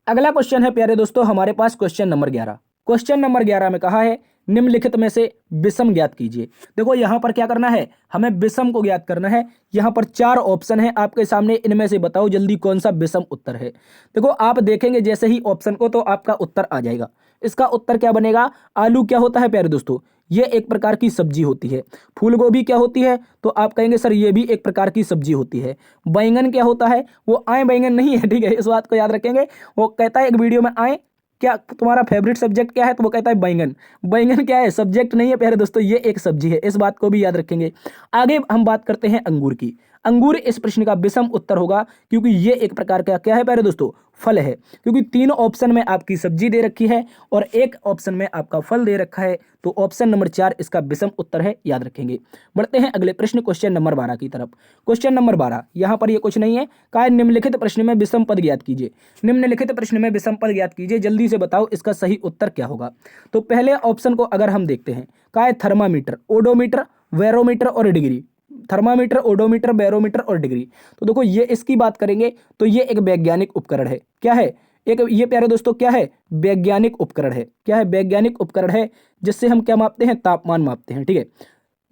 अगला क्वेश्चन है प्यारे दोस्तों हमारे पास क्वेश्चन नंबर 11। क्वेश्चन नंबर 11 में कहा है निम्नलिखित में से विषम ज्ञात कीजिए। देखो यहां पर क्या करना है? हमें विषम को ज्ञात करना है। यहां पर 4 ऑप्शन है आपके सामने, इनमें से बताओ जल्दी कौन सा विषम उत्तर है। देखो आप देखेंगे जैसे ही ऑप्शन को तो आपका उत्तर आ जाएगा। इसका उत्तर क्या बनेगा? आलू क्या होता है प्यारे दोस्तों? ये एक प्रकार की सब्जी होती है। फूल गोभी क्या होती है? तो आप कहेंगे सर ये भी एक प्रकार की सब्जी होती है। बैंगन क्या होता है? वो आए बैंगन नहीं है, ठीक है, इस बात को याद रखेंगे। वो कहता है एक वीडियो में, आए क्या तुम्हारा फेवरेट सब्जेक्ट क्या है? तो वो कहता है बैंगन। बैंगन क्या है? सब्जेक्ट नहीं है प्यारे दोस्तों, ये एक सब्जी है। इस बात को भी याद रखेंगे। आगे हम बात करते हैं अंगूर की। अंगूर इस प्रश्न का विषम उत्तर होगा क्योंकि ये एक प्रकार का क्या है प्यारे दोस्तों? फल है, क्योंकि 3 ऑप्शन में आपकी सब्जी दे रखी है और 1 ऑप्शन में आपका फल दे रखा है। तो ऑप्शन नंबर 4 इसका विषम उत्तर है, याद रखेंगे। बढ़ते हैं अगले प्रश्न क्वेश्चन नंबर 12 की तरफ। क्वेश्चन नंबर 12 यहां पर ये कुछ नहीं है, कहा है निम्नलिखित प्रश्न में विषम पद ज्ञात कीजिए। निम्नलिखित प्रश्न में विषम पद ज्ञात कीजिए, जल्दी से बताओ इसका सही उत्तर क्या होगा। तो पहले ऑप्शन को अगर हम देखते हैं, कहा है थर्मामीटर, ओडोमीटर, बैरोमीटर और डिग्री। थर्मामीटर, ओडोमीटर, बैरोमीटर और डिग्री। तो देखो ये इसकी बात करेंगे तो ये एक वैज्ञानिक उपकरण है। क्या है? एक ये प्यारे दोस्तों क्या है? वैज्ञानिक उपकरण है। क्या है? वैज्ञानिक उपकरण है जिससे हम क्या मापते हैं? तापमान मापते हैं, ठीक है,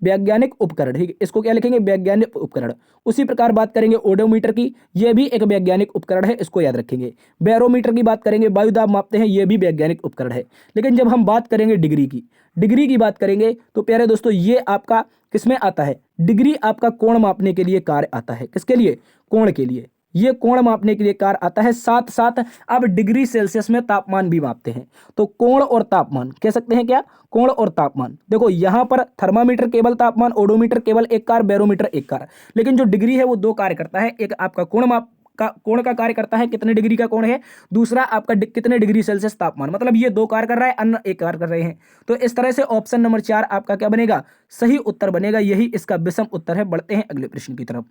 वैज्ञानिक उपकरण, ठीक है, इसको क्या लिखेंगे? वैज्ञानिक उपकरण। उसी प्रकार बात करेंगे ओडोमीटर की, यह भी एक वैज्ञानिक उपकरण है, इसको याद रखेंगे। बैरोमीटर की बात करेंगे, वायु दाब मापते हैं, यह भी वैज्ञानिक उपकरण है। लेकिन जब हम बात करेंगे डिग्री की बात करेंगे तो प्यारे दोस्तों ये आपका किसमें आता है? डिग्री आपका कोण मापने के लिए कार्य आता है। किसके लिए? कोण के लिए। ये कोण मापने के लिए कार्य आता है। साथ साथ अब डिग्री सेल्सियस में तापमान भी मापते हैं। तो कोण और तापमान कह सकते हैं क्या? कोण और तापमान। देखो यहां पर थर्मामीटर केवल तापमान, ओडोमीटर केवल एक कार्य, बैरोमीटर एक कार्य, लेकिन जो डिग्री है वो 2 कार्य करता है। एक आपका कोण कोण का कार्य करता है, कितने डिग्री का कोण है, दूसरा आपका कितने डिग्री सेल्सियस तापमान, मतलब ये 2 कार्य कर रहा है, अन्य 1 कार्य कर रहे हैं। तो इस तरह से ऑप्शन नंबर 4 आपका क्या बनेगा, सही उत्तर बनेगा, यही इसका विषम उत्तर है। बढ़ते हैं अगले प्रश्न की तरफ।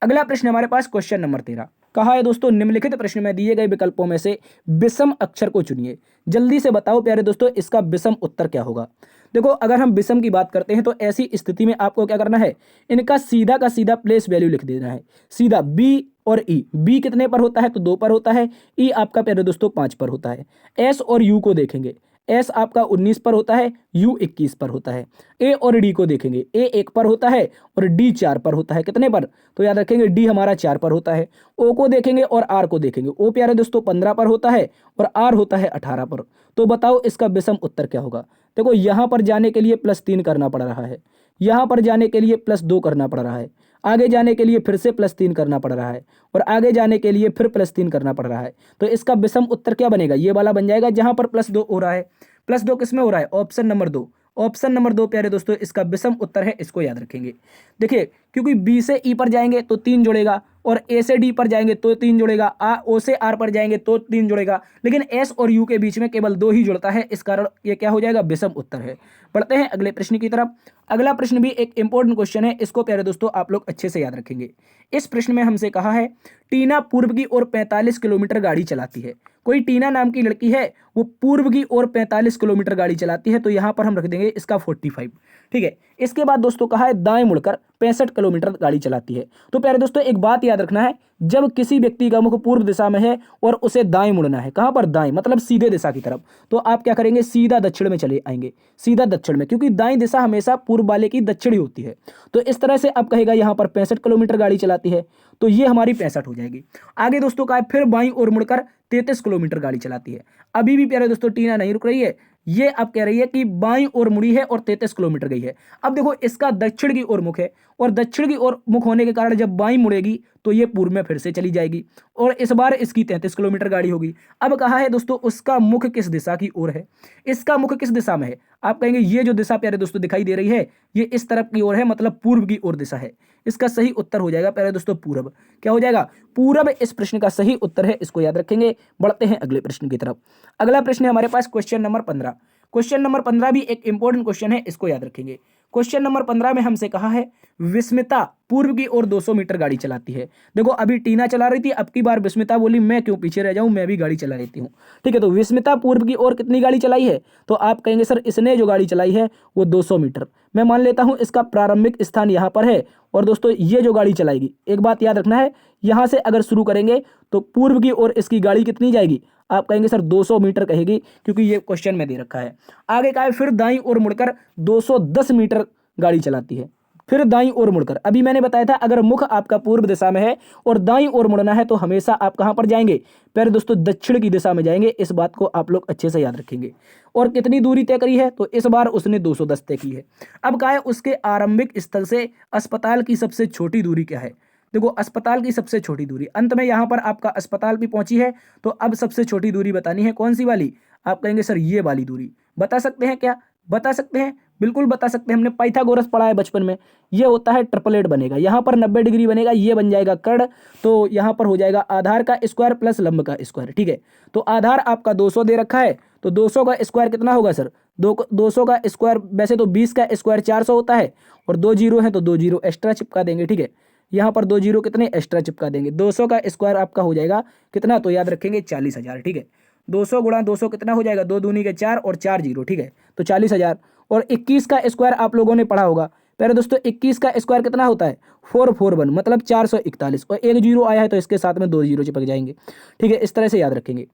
अगला प्रश्न हमारे पास क्वेश्चन नंबर 13 कहा है दोस्तों, निम्नलिखित प्रश्न में दिए गए विकल्पों में से विषम अक्षर को चुनिए। जल्दी से बताओ प्यारे दोस्तों, इसका विषम उत्तर क्या होगा। देखो, अगर हम विषम की बात करते हैं तो ऐसी स्थिति में आपको क्या करना है, इनका सीधा का सीधा प्लेस वैल्यू लिख देना है। सीधा बी और ई, बी कितने पर होता है तो 2 पर होता है, ई आपका प्यारे दोस्तों 5 पर होता है। एस और यू को देखेंगे, एस आपका 19 पर होता है, यू 21 पर होता है। ए और डी को देखेंगे, ए 1 पर होता है और डी 4 पर होता है। कितने पर, तो याद रखेंगे डी हमारा 4 पर होता है। ओ को देखेंगे और आर को देखेंगे, ओ प्यारे दोस्तों 15 पर होता है और आर होता है 18 पर। तो बताओ इसका विषम उत्तर क्या होगा। देखो, यहां पर जाने के लिए +3 करना पड़ रहा है, यहां पर जाने के लिए +2 करना पड़ रहा है, आगे जाने के लिए फिर से +3 करना पड़ रहा है और आगे जाने के लिए फिर +3 करना पड़ रहा है। तो इसका विषम उत्तर क्या बनेगा, ये वाला बन जाएगा जहां पर +2 हो रहा है। +2 किस में हो रहा है, ऑप्शन नंबर 2। ऑप्शन नंबर 2 प्यारे दोस्तों इसका विषम उत्तर है, इसको याद रखेंगे। देखिए, क्योंकि बी से ई पर जाएंगे तो 3 जुड़ेगा और ए से डी पर जाएंगे तो 3 जुड़ेगा, ओ से आर पर जाएंगे तो 3 जुड़ेगा, लेकिन एस और यू के बीच में केवल 2 ही जुड़ता है, इस कारण ये क्या हो जाएगा, विषम उत्तर है। बढ़ते हैं अगले प्रश्न की तरफ। अगला प्रश्न भी एक इंपॉर्टेंट क्वेश्चन है, इसको प्यारे दोस्तों आप लोग अच्छे से याद रखेंगे। इस प्रश्न में हमसे कहा है, टीना पूर्व की ओर 45 किलोमीटर गाड़ी चलाती है। कोई टीना नाम की लड़की है, वो पूर्व की ओर 45 किलोमीटर गाड़ी चलाती है, तो यहां पर हम रख देंगे इसका 45। ठीक है, इसके बाद दोस्तों कहा है दाएं मुड़कर 65 किलोमीटर गाड़ी चलाती है। तो प्यारे दोस्तों एक बात याद रखना है, जब किसी व्यक्ति का मुख पूर्व दिशा में है और उसे दाएं मुड़ना है, कहां पर, दाएं मतलब सीधे दिशा की तरफ, तो आप क्या करेंगे, सीधा दक्षिण में चले आएंगे, सीधा दक्षिण में, क्योंकि दाएं दिशा हमेशा पूर्व वाले की दक्षिणी होती है। तो इस तरह से अब कहेगा यहां पर 65 किलोमीटर गाड़ी चलाती है, तो ये हमारी 65 हो जाएगी। आगे दोस्तों का है, फिर बाईं ओर मुड़कर 33 किलोमीटर गाड़ी चलाती है। अभी भी प्यारे दोस्तों टीना नहीं रुक रही है, ये अब कह रही है कि बाईं ओर मुड़ी है और 33 किलोमीटर गई है। अब देखो, इसका दक्षिण की ओर मुख है और दक्षिण की ओर मुख होने के कारण जब बाईं मुड़ेगी तो ये पूर्व में फिर से चली जाएगी और इस बार इसकी 33 किलोमीटर गाड़ी होगी। अब कहा है दोस्तों उसका मुख किस दिशा की ओर है, इसका मुख किस दिशा में है, आप कहेंगे ये जो दिशा प्यारे दोस्तों दिखाई दे रही है ये इस तरफ की ओर है, मतलब पूर्व की ओर दिशा है। इसका सही उत्तर हो जाएगा प्यारे दोस्तों पूर्व। क्या हो जाएगा, पूर्व इस प्रश्न का सही उत्तर है, इसको याद रखेंगे। बढ़ते हैं अगले प्रश्न की तरफ। अगला प्रश्न है हमारे पास क्वेश्चन नंबर 15। क्वेश्चन नंबर 15 भी एक इंपॉर्टेंट क्वेश्चन है, इसको याद रखेंगे। क्वेश्चन नंबर 15 में हमसे कहा है, विस्मिता पूर्व की ओर 200 मीटर गाड़ी चलाती है। देखो, अभी टीना चला रही थी, अब की बार विस्मिता बोली मैं क्यों पीछे रह जाऊं, मैं भी गाड़ी चला लेती हूं। ठीक है, तो विस्मिता पूर्व की ओर कितनी गाड़ी चलाई है, तो आप कहेंगे सर इसने जो गाड़ी चलाई है वो 200 मीटर। मैं मान लेता हूं इसका प्रारंभिक स्थान यहां पर है और दोस्तों ये जो गाड़ी चलाएगी, एक बात याद रखना है, यहां से अगर शुरू करेंगे तो पूर्व की ओर इसकी गाड़ी कितनी जाएगी, आप कहेंगे सर 200 मीटर कहेगी, क्योंकि ये क्वेश्चन में दे रखा है। आगे का है, फिर दाईं ओर मुड़कर 210 मीटर गाड़ी चलाती है। फिर दाईं ओर मुड़कर, अभी मैंने बताया था अगर मुख आपका पूर्व दिशा में है और दाईं ओर मुड़ना है तो हमेशा आप कहां पर जाएंगे, प्यारे दोस्तों दक्षिण की दिशा में जाएंगे। इस बात को आप लोग अच्छे से याद रखेंगे। और कितनी दूरी तय करी है, तो इस बार उसने 210 तय की है। अब कहा है उसके आरंभिक स्थल से अस्पताल की सबसे छोटी दूरी क्या है। देखो, अस्पताल की सबसे छोटी दूरी, अंत में यहां पर आपका अस्पताल भी पहुंची है, तो अब सबसे छोटी दूरी बतानी है, कौन सी वाली, आप कहेंगे सर ये वाली दूरी। बता सकते हैं क्या, बता सकते हैं, बिल्कुल बता सकते हैं, हमने पाइथागोरस पढ़ा है बचपन में। ये होता है ट्रिपलेट बनेगा, यहाँ पर 90 डिग्री बनेगा, ये बन जाएगा कर्ण, तो यहाँ पर हो जाएगा आधार का स्क्वायर प्लस लंब का स्क्वायर। ठीक है, तो आधार आपका 200 दे रखा है, तो 200 का स्क्वायर कितना होगा सर, 200 का स्क्वायर, वैसे तो 20 का स्क्वायर 400 होता है और 2 जीरो है तो 2 जीरो एक्स्ट्रा चिपका देंगे। ठीक है, यहाँ पर 2 जीरो कितने एक्स्ट्रा चिपका देंगे, 200 का स्क्वायर आपका हो जाएगा कितना, तो याद रखेंगे 40,000। ठीक है, 200 गुणा 200 कितना हो जाएगा, 2 दूनी के 4 और 4 जीरो। ठीक है, तो 40,000। और 21 का स्क्वायर आप लोगों ने पढ़ा होगा पहले दोस्तों, 21 का स्क्वायर कितना होता है, 441, मतलब 441, और एक जीरो आया है तो इसके साथ में 2 जीरो चिपक जाएंगे। ठीक है, इस तरह से याद रखेंगे।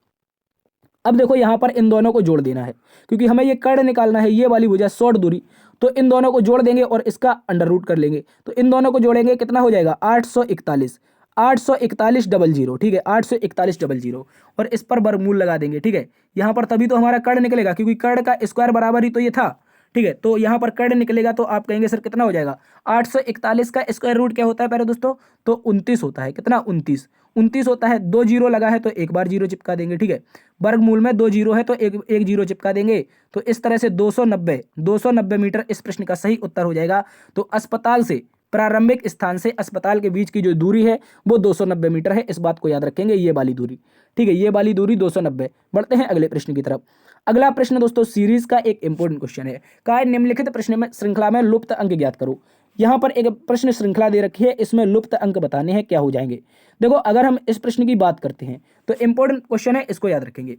अब देखो यहाँ पर इन दोनों को जोड़ देना है, क्योंकि हमें ये कर्ण निकालना है, ये वाली भुजा शॉर्ट दूरी, तो इन दोनों को जोड़ देंगे और इसका अंडर रूट कर लेंगे, तो इन दोनों को जोड़ेंगे कितना हो जाएगा, 841, 841 डबल जीरो। ठीक है, 841 डबल जीरो, और इस पर वर्गमूल लगा देंगे। ठीक है, यहाँ पर तभी तो हमारा कर्ण निकलेगा, क्योंकि कर्ण का स्क्वायर बराबर ही तो ये था। ठीक है, तो यहाँ पर कर्ण निकलेगा, तो आप कहेंगे सर कितना हो जाएगा, 841 का स्क्वायर रूट क्या होता है पहले दोस्तों, तो 29 होता है। कितना, 29 होता है। 2 जीरो लगा है तो एक बार जीरो चिपका देंगे। ठीक है, वर्गमूल में 2 जीरो है तो एक जीरो चिपका देंगे। तो इस तरह से 290 मीटर इस प्रश्न का सही उत्तर हो जाएगा। तो अस्पताल से प्रारंभिक स्थान से अस्पताल के बीच की जो दूरी है वो 290 मीटर है। इस बात को याद रखेंगे, ये वाली दूरी, ठीक है, ये वाली दूरी 290। बढ़ते हैं अगले प्रश्न की तरफ। अगला प्रश्न दोस्तों सीरीज का एक इंपॉर्टेंट क्वेश्चन है। कहा है निम्नलिखित प्रश्न में श्रृंखला में लुप्त अंक ज्ञात करो। यहाँ पर एक प्रश्न श्रृंखला दे रखी है, इसमें लुप्त अंक बताने हैं, क्या हो जाएंगे। देखो अगर हम इस प्रश्न की बात करते हैं तो इंपॉर्टेंट क्वेश्चन है, इसको याद रखेंगे।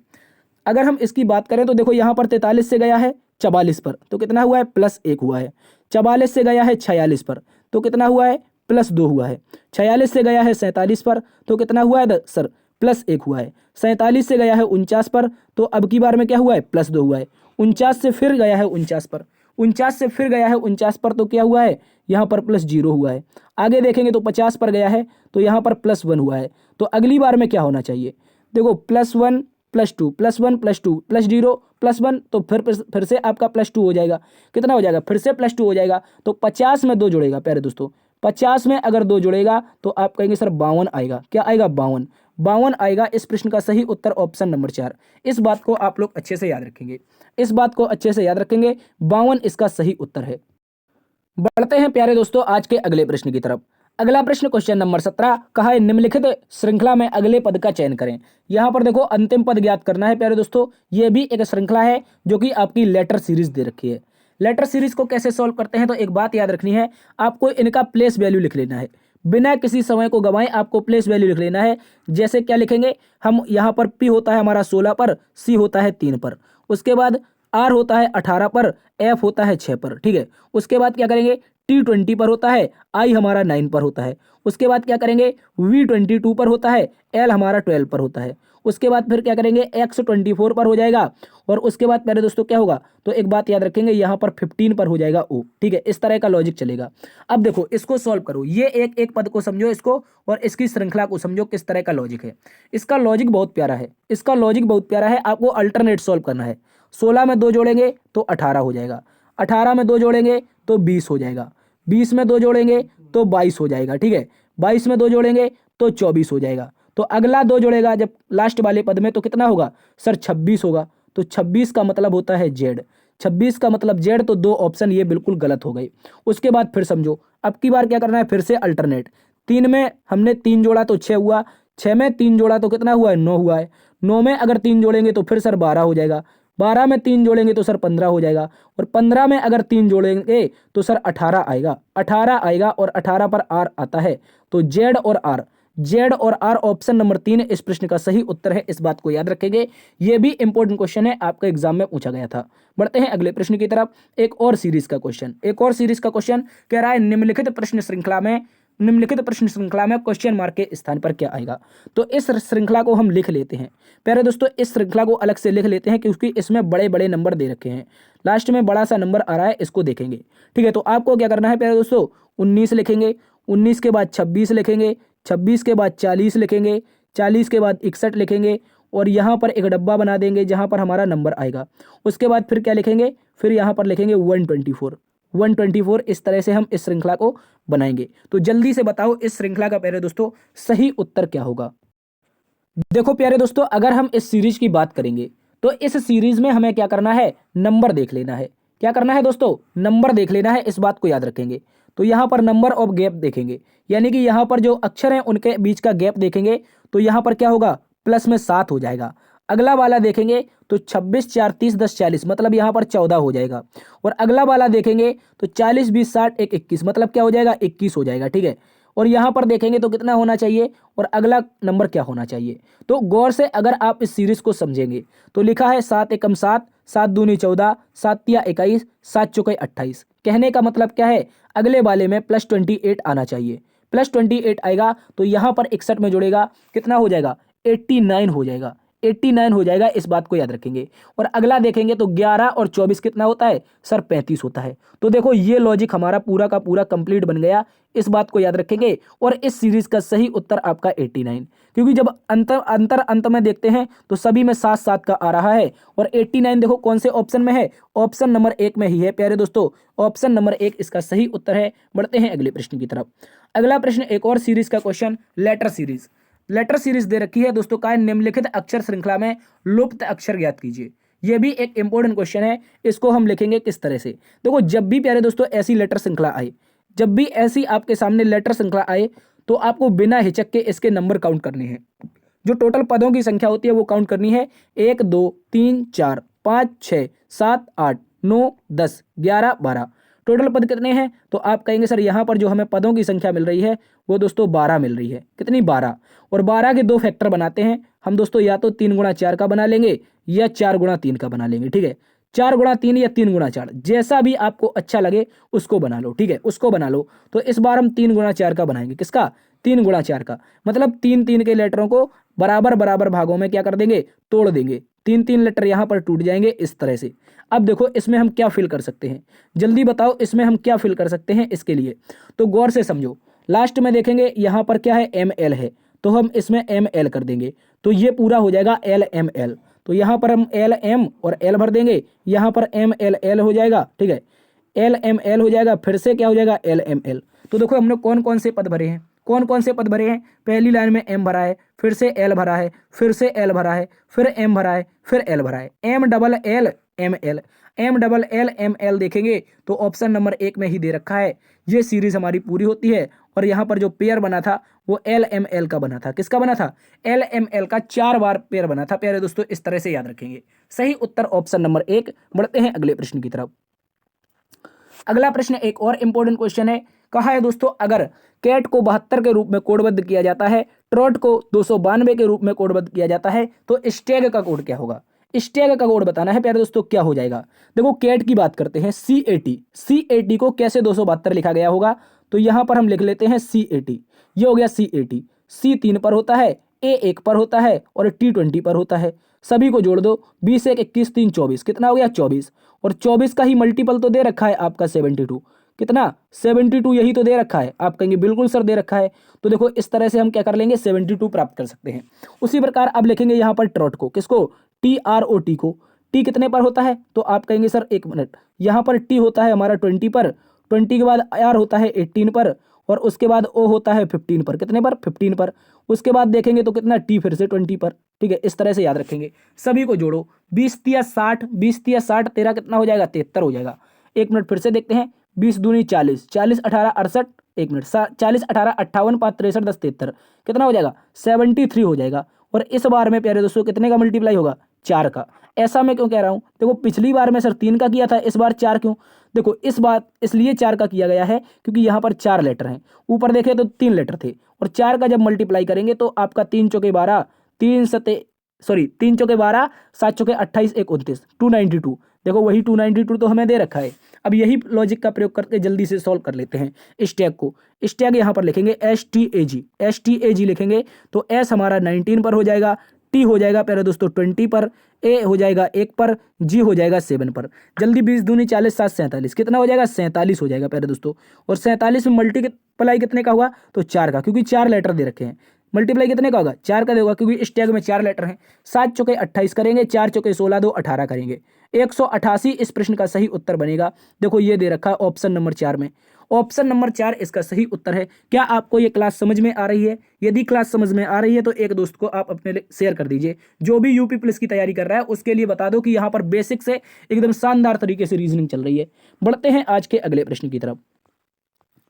अगर हम इसकी बात करें तो देखो यहाँ पर 43 से गया है 44 पर, तो कितना हुआ है, +1 हुआ है। 44 से गया है 46 पर, तो कितना हुआ है, +2 हुआ है। 46 से गया है 47 पर, तो कितना हुआ है सर, +1 हुआ है। 47 से गया है 49 पर, तो अब की बार में क्या हुआ है, +2 हुआ है। 49 से फिर गया है 49 पर, 49 से फिर गया है 49 पर, तो क्या हुआ है, यहाँ पर +0 हुआ है। आगे देखेंगे तो 50 पर गया है, तो यहाँ पर +1 हुआ है। तो अगली बार में क्या होना चाहिए, देखो +1 +2 +1 +2 +0 +1, तो फिर से आपका +2 हो जाएगा। कितना हो जाएगा, फिर से +2 हो जाएगा। तो 50 में 2 जुड़ेगा प्यारे दोस्तों, 50 में अगर 2 जुड़ेगा तो आप कहेंगे सर 52 आएगा। क्या आएगा, 52, 52 आएगा। इस प्रश्न का सही उत्तर ऑप्शन नंबर 4। इस बात को आप लोग अच्छे से याद रखेंगे, इस बात को अच्छे से याद रखेंगे, 52 इसका सही उत्तर है। बढ़ते हैं प्यारे दोस्तों आज के अगले प्रश्न की तरफ। अगला प्रश्न क्वेश्चन नंबर 17, कहा है निम्नलिखित श्रृंखला में अगले पद का चयन करें। यहाँ पर देखो अंतिम पद ज्ञात करना है प्यारे दोस्तों। ये भी एक श्रृंखला है जो कि आपकी लेटर सीरीज दे रखी है। लेटर सीरीज को कैसे सॉल्व करते हैं, तो एक बात याद रखनी है, आपको इनका प्लेस वैल्यू लिख लेना है, बिना किसी समय को गंवाए आपको प्लेस वैल्यू लिख लेना है। जैसे क्या लिखेंगे हम, यहाँ पर P होता है हमारा 16 पर, C होता है 3 पर, उसके बाद R होता है 18 पर, F होता है 6 पर, ठीक है। उसके बाद क्या करेंगे, T 20 पर होता है, I हमारा 9 पर होता है। उसके बाद क्या करेंगे, V 22 पर होता है, L हमारा 12 पर होता है। उसके बाद फिर क्या करेंगे, X 24 पर हो जाएगा। और उसके बाद मेरे दोस्तों क्या होगा, तो एक बात याद रखेंगे, यहाँ पर 15 पर हो जाएगा O, ठीक है। इस तरह का लॉजिक चलेगा। अब देखो इसको सॉल्व करो, ये एक एक पद को समझो इसको, और इसकी श्रृंखला को समझो किस तरह का लॉजिक है। इसका लॉजिक बहुत प्यारा है, इसका लॉजिक बहुत प्यारा है। आपको अल्टरनेट सॉल्व करना है। 16 में 2 जोड़ेंगे तो 18 हो जाएगा, 18 में 2 जोड़ेंगे तो 20 हो जाएगा, 20 में 2 जोड़ेंगे तो 22 हो जाएगा, ठीक है। 22 में 2 जोड़ेंगे तो 24 हो जाएगा। तो अगला 2 जोड़ेगा जब लास्ट वाले पद में, तो कितना होगा सर, 26 होगा। तो 26 का मतलब होता है Z, 26 का मतलब Z, तो 2 ऑप्शन ये बिल्कुल गलत हो गए। उसके बाद फिर समझो, अब की बार क्या करना है, फिर से अल्टरनेट। 3 में हमने 3 जोड़ा तो 6 हुआ, 6 में 3 जोड़ा तो कितना हुआ है, 9 हुआ है। 9 में अगर 3 जोड़ेंगे तो फिर सर 12 हो जाएगा, 12 में 3 जोड़ेंगे तो सर 15 हो जाएगा, और 15 में अगर 3 जोड़ेंगे तो सर 18 आएगा, 18 आएगा, और 18 पर R आता है। तो Z और R, Z और R ऑप्शन नंबर 3 इस प्रश्न का सही उत्तर है। इस बात को याद रखेंगे, ये भी इंपॉर्टेंट क्वेश्चन है, आपका एग्जाम में पूछा गया था। बढ़ते हैं अगले प्रश्न की तरफ। एक और सीरीज का क्वेश्चन, एक और सीरीज का क्वेश्चन कह रहा है निम्नलिखित प्रश्न श्रृंखला में क्वेश्चन मार्क के स्थान पर क्या आएगा। तो इस श्रृंखला को हम लिख लेते हैं प्यारे दोस्तों, इस श्रृंखला को अलग से लिख लेते हैं, क्योंकि इसमें बड़े बड़े नंबर दे रखे हैं। लास्ट में बड़ा सा नंबर आ रहा है, इसको देखेंगे, ठीक है। तो आपको क्या करना है प्यारे दोस्तों, 19 लिखेंगे, 19 के बाद 26 लिखेंगे, 26 के बाद 40 लिखेंगे, 40 के बाद 61 लिखेंगे, और यहाँ पर एक डब्बा बना देंगे जहाँ पर हमारा नंबर आएगा। उसके बाद फिर क्या लिखेंगे, फिर यहाँ पर लिखेंगे 124, 124। इस तरह से हम इस श्रृंखला को बनाएंगे। तो जल्दी से बताओ इस श्रृंखला का प्यारे दोस्तों सही उत्तर क्या होगा। देखो प्यारे दोस्तों, अगर हम इस सीरीज की बात करेंगे तो इस सीरीज में हमें क्या करना है, नंबर देख लेना है। क्या करना है दोस्तों, नंबर देख लेना है, इस बात को याद रखेंगे। तो यहाँ पर नंबर ऑफ गैप देखेंगे, यानी कि यहाँ पर जो अक्षर हैं उनके बीच का गैप देखेंगे, तो यहाँ पर क्या होगा, प्लस में 7 हो जाएगा। अगला वाला देखेंगे तो 26 4 30 10 40, मतलब यहाँ पर 14 हो जाएगा। और अगला वाला देखेंगे तो 40 20 60 1 21, मतलब क्या हो जाएगा, 21 हो जाएगा, ठीक है। और यहाँ पर देखेंगे तो कितना होना चाहिए, और अगला नंबर क्या होना चाहिए। तो गौर से अगर आप इस सीरीज को समझेंगे तो लिखा है 7 एकम 7, 7 दूनी 14, 7 तिया 21, 7 चौके 28। कहने का मतलब क्या है, अगले वाले में +28 आना चाहिए। +28 आएगा तो यहाँ पर 61 में जुड़ेगा, कितना हो जाएगा, 89 हो जाएगा, 89 हो जाएगा। इस बात को याद रखेंगे। और अगला देखेंगे तो 11 और 24 कितना होता है सर, 35 होता है। तो देखो ये लॉजिक हमारा पूरा का पूरा कंप्लीट बन गया। इस बात को याद रखेंगे। और इस सीरीज का सही उत्तर आपका 89, क्योंकि जब अंत में देखते हैं तो सभी में 7 7 का आ रहा है। और 89 देखो कौन से ऑप्शन में है, ऑप्शन नंबर 1 में ही है प्यारे दोस्तों, ऑप्शन नंबर 1 इसका सही उत्तर है। बढ़ते हैं अगले प्रश्न की तरफ। अगला प्रश्न एक और सीरीज का question, letter series. Letter series दे रखी है दोस्तों, का निम्नलिखित अक्षर श्रृंखला में लुप्त अक्षर ज्ञात कीजिए। यह भी एक इंपॉर्टेंट क्वेश्चन है। इसको हम लिखेंगे किस तरह से, देखो जब भी प्यारे दोस्तों ऐसी लेटर श्रृंखला आए, जब भी ऐसी आपके सामने लेटर श्रृंखला आए तो आपको बिना हिचक के इसके नंबर काउंट करने हैं। जो टोटल पदों की संख्या होती है वो काउंट करनी है। 1 2 3 4 5 6 7 8 9 10 11 12। टोटल पद कितने हैं? तो आप कहेंगे सर यहाँ पर जो हमें पदों की संख्या मिल रही है वो दोस्तों 12 मिल रही है। कितनी? 12। और 12 के दो फैक्टर बनाते हैं हम दोस्तों, या तो 3 गुणा 4 का बना लेंगे या 4 गुणा 3 का बना लेंगे। ठीक है, 4 गुणा 3 या 3 गुणा 4, जैसा भी आपको अच्छा लगे उसको बना लो। ठीक है, उसको बना लो। तो इस बार हम 3 गुणा 4 का बनाएंगे। किसका? 3 गुणा 4 का। मतलब 3 के लेटरों को बराबर बराबर भागों में क्या कर देंगे? तोड़ देंगे। 3 लेटर यहाँ पर टूट जाएंगे इस तरह से। अब देखो इसमें हम क्या फिल कर सकते हैं, जल्दी बताओ इसमें हम क्या फिल कर सकते हैं। इसके लिए तो गौर से समझो, लास्ट में देखेंगे यहाँ पर क्या है? ML है, तो हम इसमें ML कर देंगे तो ये पूरा हो जाएगा LML। तो यहाँ पर हम LM और L भर देंगे, यहाँ पर MLL हो जाएगा। ठीक है, LML हो जाएगा, फिर से क्या हो जाएगा? LML। तो देखो हमने कौन कौन से पद भरे हैं, कौन कौन से पद भरे हैं? पहली लाइन में M भरा है, फिर से L भरा है, फिर से L भरा है, फिर M भरा है, फिर L भरा है। MLL देखेंगे तो ऑप्शन नंबर 1 में ही दे रखा है। ये सीरीज हमारी पूरी होती है और यहाँ पर जो पेयर बना था वो LML का बना था। किसका बना था? LML का 4 बार पेयर बना था। प्यारे दोस्तों इस तरह से याद रखेंगे। सही उत्तर ऑप्शन नंबर 1। बढ़ते हैं अगले प्रश्न की तरफ। अगला प्रश्न एक और इंपॉर्टेंट क्वेश्चन है। कहा है दोस्तों, अगर कैट को 72 के रूप में कोडबद्ध किया जाता है, ट्रॉट को 292 के रूप में कोडबद्ध किया जाता है, तो स्टैग का कोड क्या होगा? स्टैग का कोड बताना है प्यारे दोस्तों, क्या हो जाएगा? देखो कैट की बात करते हैं, CAT को कैसे 272 लिखा गया होगा? तो यहां पर हम लिख लेते हैं CAT। ये हो गया CAT। C 3 पर होता है, A 1 पर होता है और T 20 पर होता है। सभी को जोड़ दो, 20 1 21 3 24। कितना हो गया? 24। और 24 का ही मल्टीपल तो दे रखा है आपका 72। कितना? 72 यही तो दे रखा है। आप कहेंगे बिल्कुल सर दे रखा है। तो देखो इस तरह से हम क्या कर लेंगे? 72 प्राप्त कर सकते हैं। उसी प्रकार अब लिखेंगे यहाँ पर ट्रॉट को। किसको? TROT को। टी कितने पर होता है? तो आप कहेंगे सर एक मिनट, यहाँ पर टी होता है हमारा 20 पर, 20 के बाद आर होता है 18 पर, और उसके बाद ओ होता है 15 पर। कितने पर? 15 पर। उसके बाद देखेंगे तो कितना? टी फिर से 20 पर। ठीक है, इस तरह से याद रखेंगे। सभी को जोड़ो, 20 तिया 60, 20 तिया 60, तेरा कितना हो जाएगा? 73 हो जाएगा। एक मिनट फिर से देखते हैं, 20 दूनी 40, 40 18 68, एक मिनट 40 18 58 5 63 10 73, कितना हो जाएगा? 73 हो जाएगा। और इस बार में प्यारे दोस्तों कितने का मल्टीप्लाई होगा? 4 का। ऐसा मैं क्यों कह रहा हूं? देखो पिछली बार में सर 3 का किया था, इस बार 4 क्यों? देखो इस बार इसलिए 4 का किया गया है क्योंकि यहाँ पर 4 लेटर हैं। ऊपर देखे तो 3 लेटर थे, और 4 का जब मल्टीप्लाई करेंगे तो आपका 3 चौके 12, 3 चौके 12, 7 चौके 28, 1 29, 292। देखो वही 292 तो हमें दे रखा है। अब यही लॉजिक का प्रयोग करके जल्दी से सॉल्व कर लेते हैं स्टैग को। स्टैग यहाँ पर लिखेंगे STAG लिखेंगे तो S हमारा 19 पर हो जाएगा, T हो जाएगा प्यारे दोस्तों 20 पर, A हो जाएगा 1 पर, G हो जाएगा 7 पर। जल्दी 20 दूनी 40, 7 47, कितना हो जाएगा? 47 हो जाएगा प्यारे दोस्तों। और 47 में मल्टीप्लाई कितने का हुआ? तो 4 का, क्योंकि 4 लेटर दे रखे हैं। मल्टीप्लाई कितने का होगा? 4 का होगा, क्योंकि स्टैग में 4 लेटर हैं। 7 चौके 28 करेंगे, 4 चौके 16, 2 18 करेंगे। 188 इस प्रश्न का सही उत्तर बनेगा। देखो ये दे रखा है ऑप्शन नंबर 4 में। ऑप्शन नंबर 4 इसका सही उत्तर है। क्या आपको ये क्लास समझ में आ रही है? यदि क्लास समझ में आ रही है तो एक दोस्त को आप अपने लिए शेयर कर दीजिए। जो भी यूपी पुलिस की तैयारी कर रहा है उसके लिए बता दो कि यहाँ पर बेसिक से एकदम शानदार तरीके से रीजनिंग चल रही है। बढ़ते हैं आज के अगले प्रश्न की तरफ।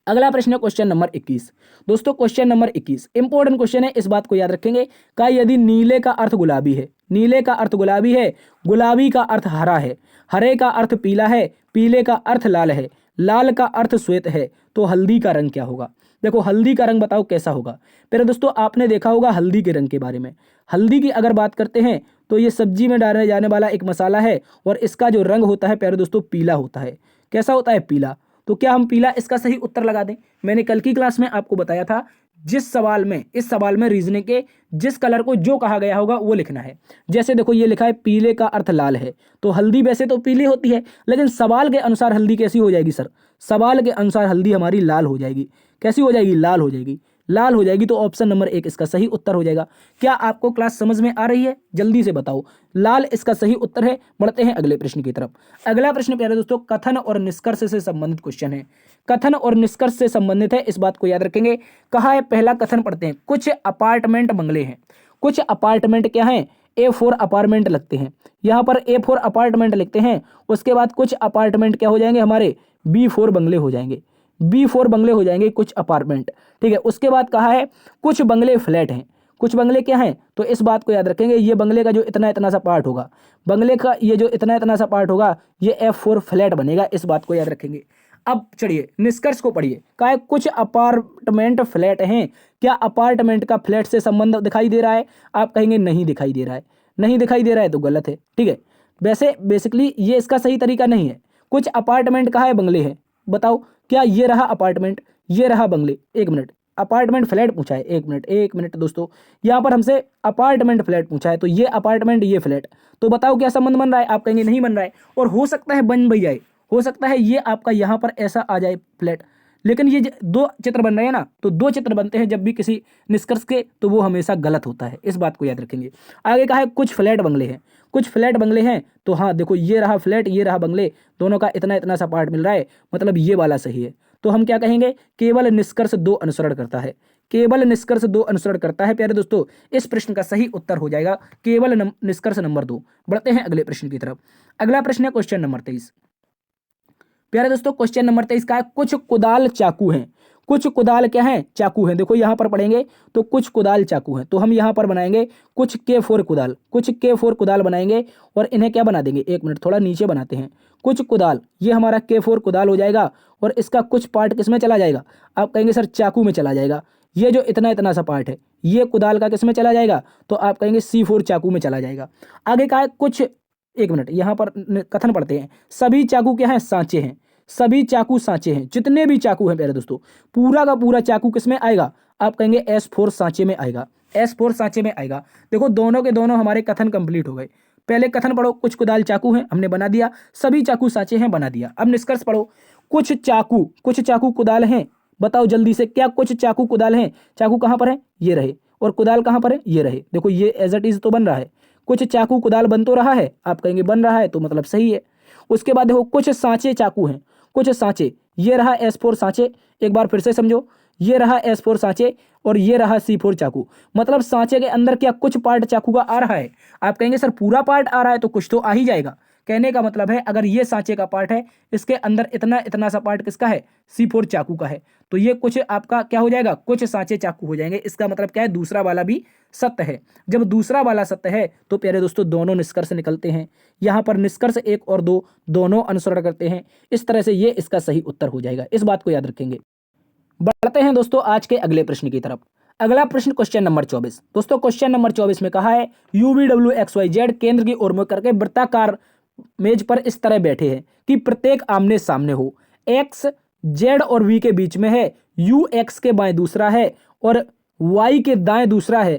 अगला प्रश्न है क्वेश्चन नंबर 21। दोस्तों क्वेश्चन नंबर 21 इंपॉर्टेंट क्वेश्चन है, इस बात को याद रखेंगे। का यदि नीले का अर्थ गुलाबी है, नीले का अर्थ गुलाबी है, गुलाबी का अर्थ हरा है, हरे का अर्थ पीला है, पीले का अर्थ लाल है, लाल का अर्थ श्वेत है, तो हल्दी का रंग क्या होगा? देखो हल्दी का रंग बताओ कैसा होगा? पहले दोस्तों आपने देखा होगा हल्दी के रंग के बारे में। हल्दी की अगर बात करते हैं तो ये सब्जी में डालने जाने वाला एक मसाला है, और इसका जो रंग होता है प्यारे दोस्तों पीला होता है। कैसा होता है? पीला। तो क्या हम पीला इसका सही उत्तर लगा दें? मैंने कल की क्लास में आपको बताया था, जिस सवाल में इस सवाल में रीजनिंग के जिस कलर को जो कहा गया होगा वो लिखना है। जैसे देखो ये लिखा है पीले का अर्थ लाल है, तो हल्दी वैसे तो पीली होती है, लेकिन सवाल के अनुसार हल्दी कैसी हो जाएगी सर? सवाल के अनुसार हल्दी हमारी लाल हो जाएगी। कैसी हो जाएगी? लाल हो जाएगी। लाल हो जाएगी, तो ऑप्शन नंबर 1 इसका सही उत्तर हो जाएगा। क्या आपको क्लास समझ में आ रही है? जल्दी से बताओ। लाल इसका सही उत्तर है। बढ़ते हैं अगले प्रश्न की तरफ। अगला प्रश्न प्यारे दोस्तों कथन और निष्कर्ष से संबंधित क्वेश्चन है। कथन और निष्कर्ष से संबंधित है, इस बात को याद रखेंगे। कहा है, पहला कथन पढ़ते हैं, कुछ अपार्टमेंट बंगले हैं। कुछ अपार्टमेंट क्या हैं? A4 अपार्टमेंट लगते हैं। यहाँ पर A4 अपार्टमेंट लिखते हैं, उसके बाद कुछ अपार्टमेंट क्या हो जाएंगे हमारे? B4 बंगले हो जाएंगे। B4 बंगले हो जाएंगे कुछ अपार्टमेंट, ठीक है। उसके बाद कहा है कुछ बंगले फ्लैट हैं, कुछ बंगले क्या हैं, तो इस बात को याद रखेंगे, ये बंगले का जो इतना इतना सा पार्ट होगा, बंगले का ये जो इतना इतना सा पार्ट होगा, ये F4 फ्लैट बनेगा, इस बात को याद रखेंगे। अब चलिए निष्कर्ष को पढ़िए, कहा है कुछ अपार्टमेंट फ्लैट हैं, क्या अपार्टमेंट का फ्लैट से संबंध दिखाई दे रहा है? आप कहेंगे नहीं दिखाई दे रहा है, नहीं दिखाई दे रहा है तो गलत है, ठीक है। वैसे बेसिकली ये इसका सही तरीका नहीं है। कुछ अपार्टमेंट कहा है बंगले हैं, बताओ क्या ये रहा अपार्टमेंट, ये रहा बंगले, एक मिनट, अपार्टमेंट फ्लैट पूछा है, एक मिनट दोस्तों, यहाँ पर हमसे अपार्टमेंट फ्लैट पूछा है, तो ये अपार्टमेंट ये फ्लैट, तो बताओ क्या संबंध बन रहा है? आप कहेंगे नहीं बन रहा है, और हो सकता है बन भी जाए, हो सकता है ये आपका यहाँ पर ऐसा आ जाए फ्लैट, लेकिन ये दो चित्र बन रहे हैं ना, तो दो चित्र बनते हैं जब भी किसी निष्कर्ष के, तो वो हमेशा गलत होता है, इस बात को याद रखेंगे। आगे कहा है कुछ फ्लैट बंगले हैं, कुछ फ्लैट बंगले हैं, तो हाँ देखो ये रहा फ्लैट, ये रहा बंगले, दोनों का इतना इतना सा पार्ट मिल रहा है, मतलब ये वाला सही है। तो हम क्या कहेंगे, केवल निष्कर्ष 2 अनुसरण करता है, केवल निष्कर्ष 2 अनुसरण करता है। प्यारे दोस्तों इस प्रश्न का सही उत्तर हो जाएगा केवल निष्कर्ष नंबर 2। बढ़ते हैं अगले प्रश्न की तरफ। अगला प्रश्न है क्वेश्चन नंबर 23। प्यारे दोस्तों क्वेश्चन नंबर 23 का है कुछ कुदाल चाकू हैं, कुछ कुदाल क्या है, चाकू हैं। देखो यहाँ पर पढ़ेंगे तो कुछ कुदाल चाकू हैं, तो हम यहाँ पर बनाएंगे कुछ K4 कुदाल, कुछ K4 कुदाल बनाएंगे, और इन्हें क्या बना देंगे, एक मिनट थोड़ा नीचे बनाते हैं, कुछ कुदाल, ये हमारा K4 कुदाल हो जाएगा, और इसका कुछ पार्ट किस में चला जाएगा? आप कहेंगे सर चाकू में चला जाएगा। ये जो इतना इतना सा पार्ट है ये कुदाल का किस में चला जाएगा? तो आप कहेंगे C4 चाकू में चला जाएगा। आगे का है कुछ, एक मिनट यहाँ पर कथन पढ़ते हैं, सभी चाकू क्या है, सांचे हैं, सभी चाकू सांचे हैं, जितने भी चाकू हैं प्यारे दोस्तों, पूरा का पूरा चाकू किस में आएगा? आप कहेंगे S4 सांचे में आएगा, S4 सांचे में आएगा। देखो दोनों के दोनों हमारे कथन कंप्लीट हो गए। पहले कथन पढ़ो, कुछ कुदाल चाकू हैं, हमने बना दिया, सभी चाकू सांचे हैं, बना दिया। अब निष्कर्ष पढ़ो, कुछ चाकू कुदाल हैं, बताओ जल्दी से, क्या कुछ चाकू कुदाल हैं? चाकू कहाँ पर है, ये रहे, और कुदाल कहाँ पर है, ये रहे। देखो ये एज इट इज तो बन रहा है, कुछ चाकू कुदाल बन तो रहा है, आप कहेंगे बन रहा है, तो मतलब सही है। उसके बाद देखो कुछ सांचे चाकू हैं, कुछ सांचे, ये रहा S4 सांचे, एक बार फिर से समझो, ये रहा S4 सांचे और ये रहा C4 चाकू, मतलब सांचे के अंदर क्या कुछ पार्ट चाकू का आ रहा है? आप कहेंगे सर पूरा पार्ट आ रहा है, तो कुछ तो आ ही जाएगा। कहने का मतलब है अगर ये सांचे का पार्ट है, इसके अंदर इतना इतना सा पार्ट किसका है? C4 चाकू का है, तो ये कुछ आपका क्या हो जाएगा, कुछ सांचे चाकू हो जाएंगे। इसका मतलब क्या है, दूसरा वाला भी सत्य है। जब दूसरा वाला सत्य है तो प्यारे दोस्तों दोनों निष्कर्ष निकलते हैं। यहाँ पर निष्कर्ष 1 और 2 दोनों अनुसरण करते हैं, इस तरह से ये इसका सही उत्तर हो जाएगा, इस बात को याद रखेंगे। बढ़ते हैं दोस्तों आज के अगले प्रश्न की तरफ। अगला प्रश्न क्वेश्चन नंबर 24। दोस्तों क्वेश्चन नंबर 24 में कहा है UVWXYZ केंद्र की ओर मुड़ करके वृत्ताकार मेज पर इस तरह बैठे हैं कि प्रत्येक आमने सामने हो, X Z और V के बीच में है, U X के बाएं दूसरा है और Y के दाएं दूसरा है,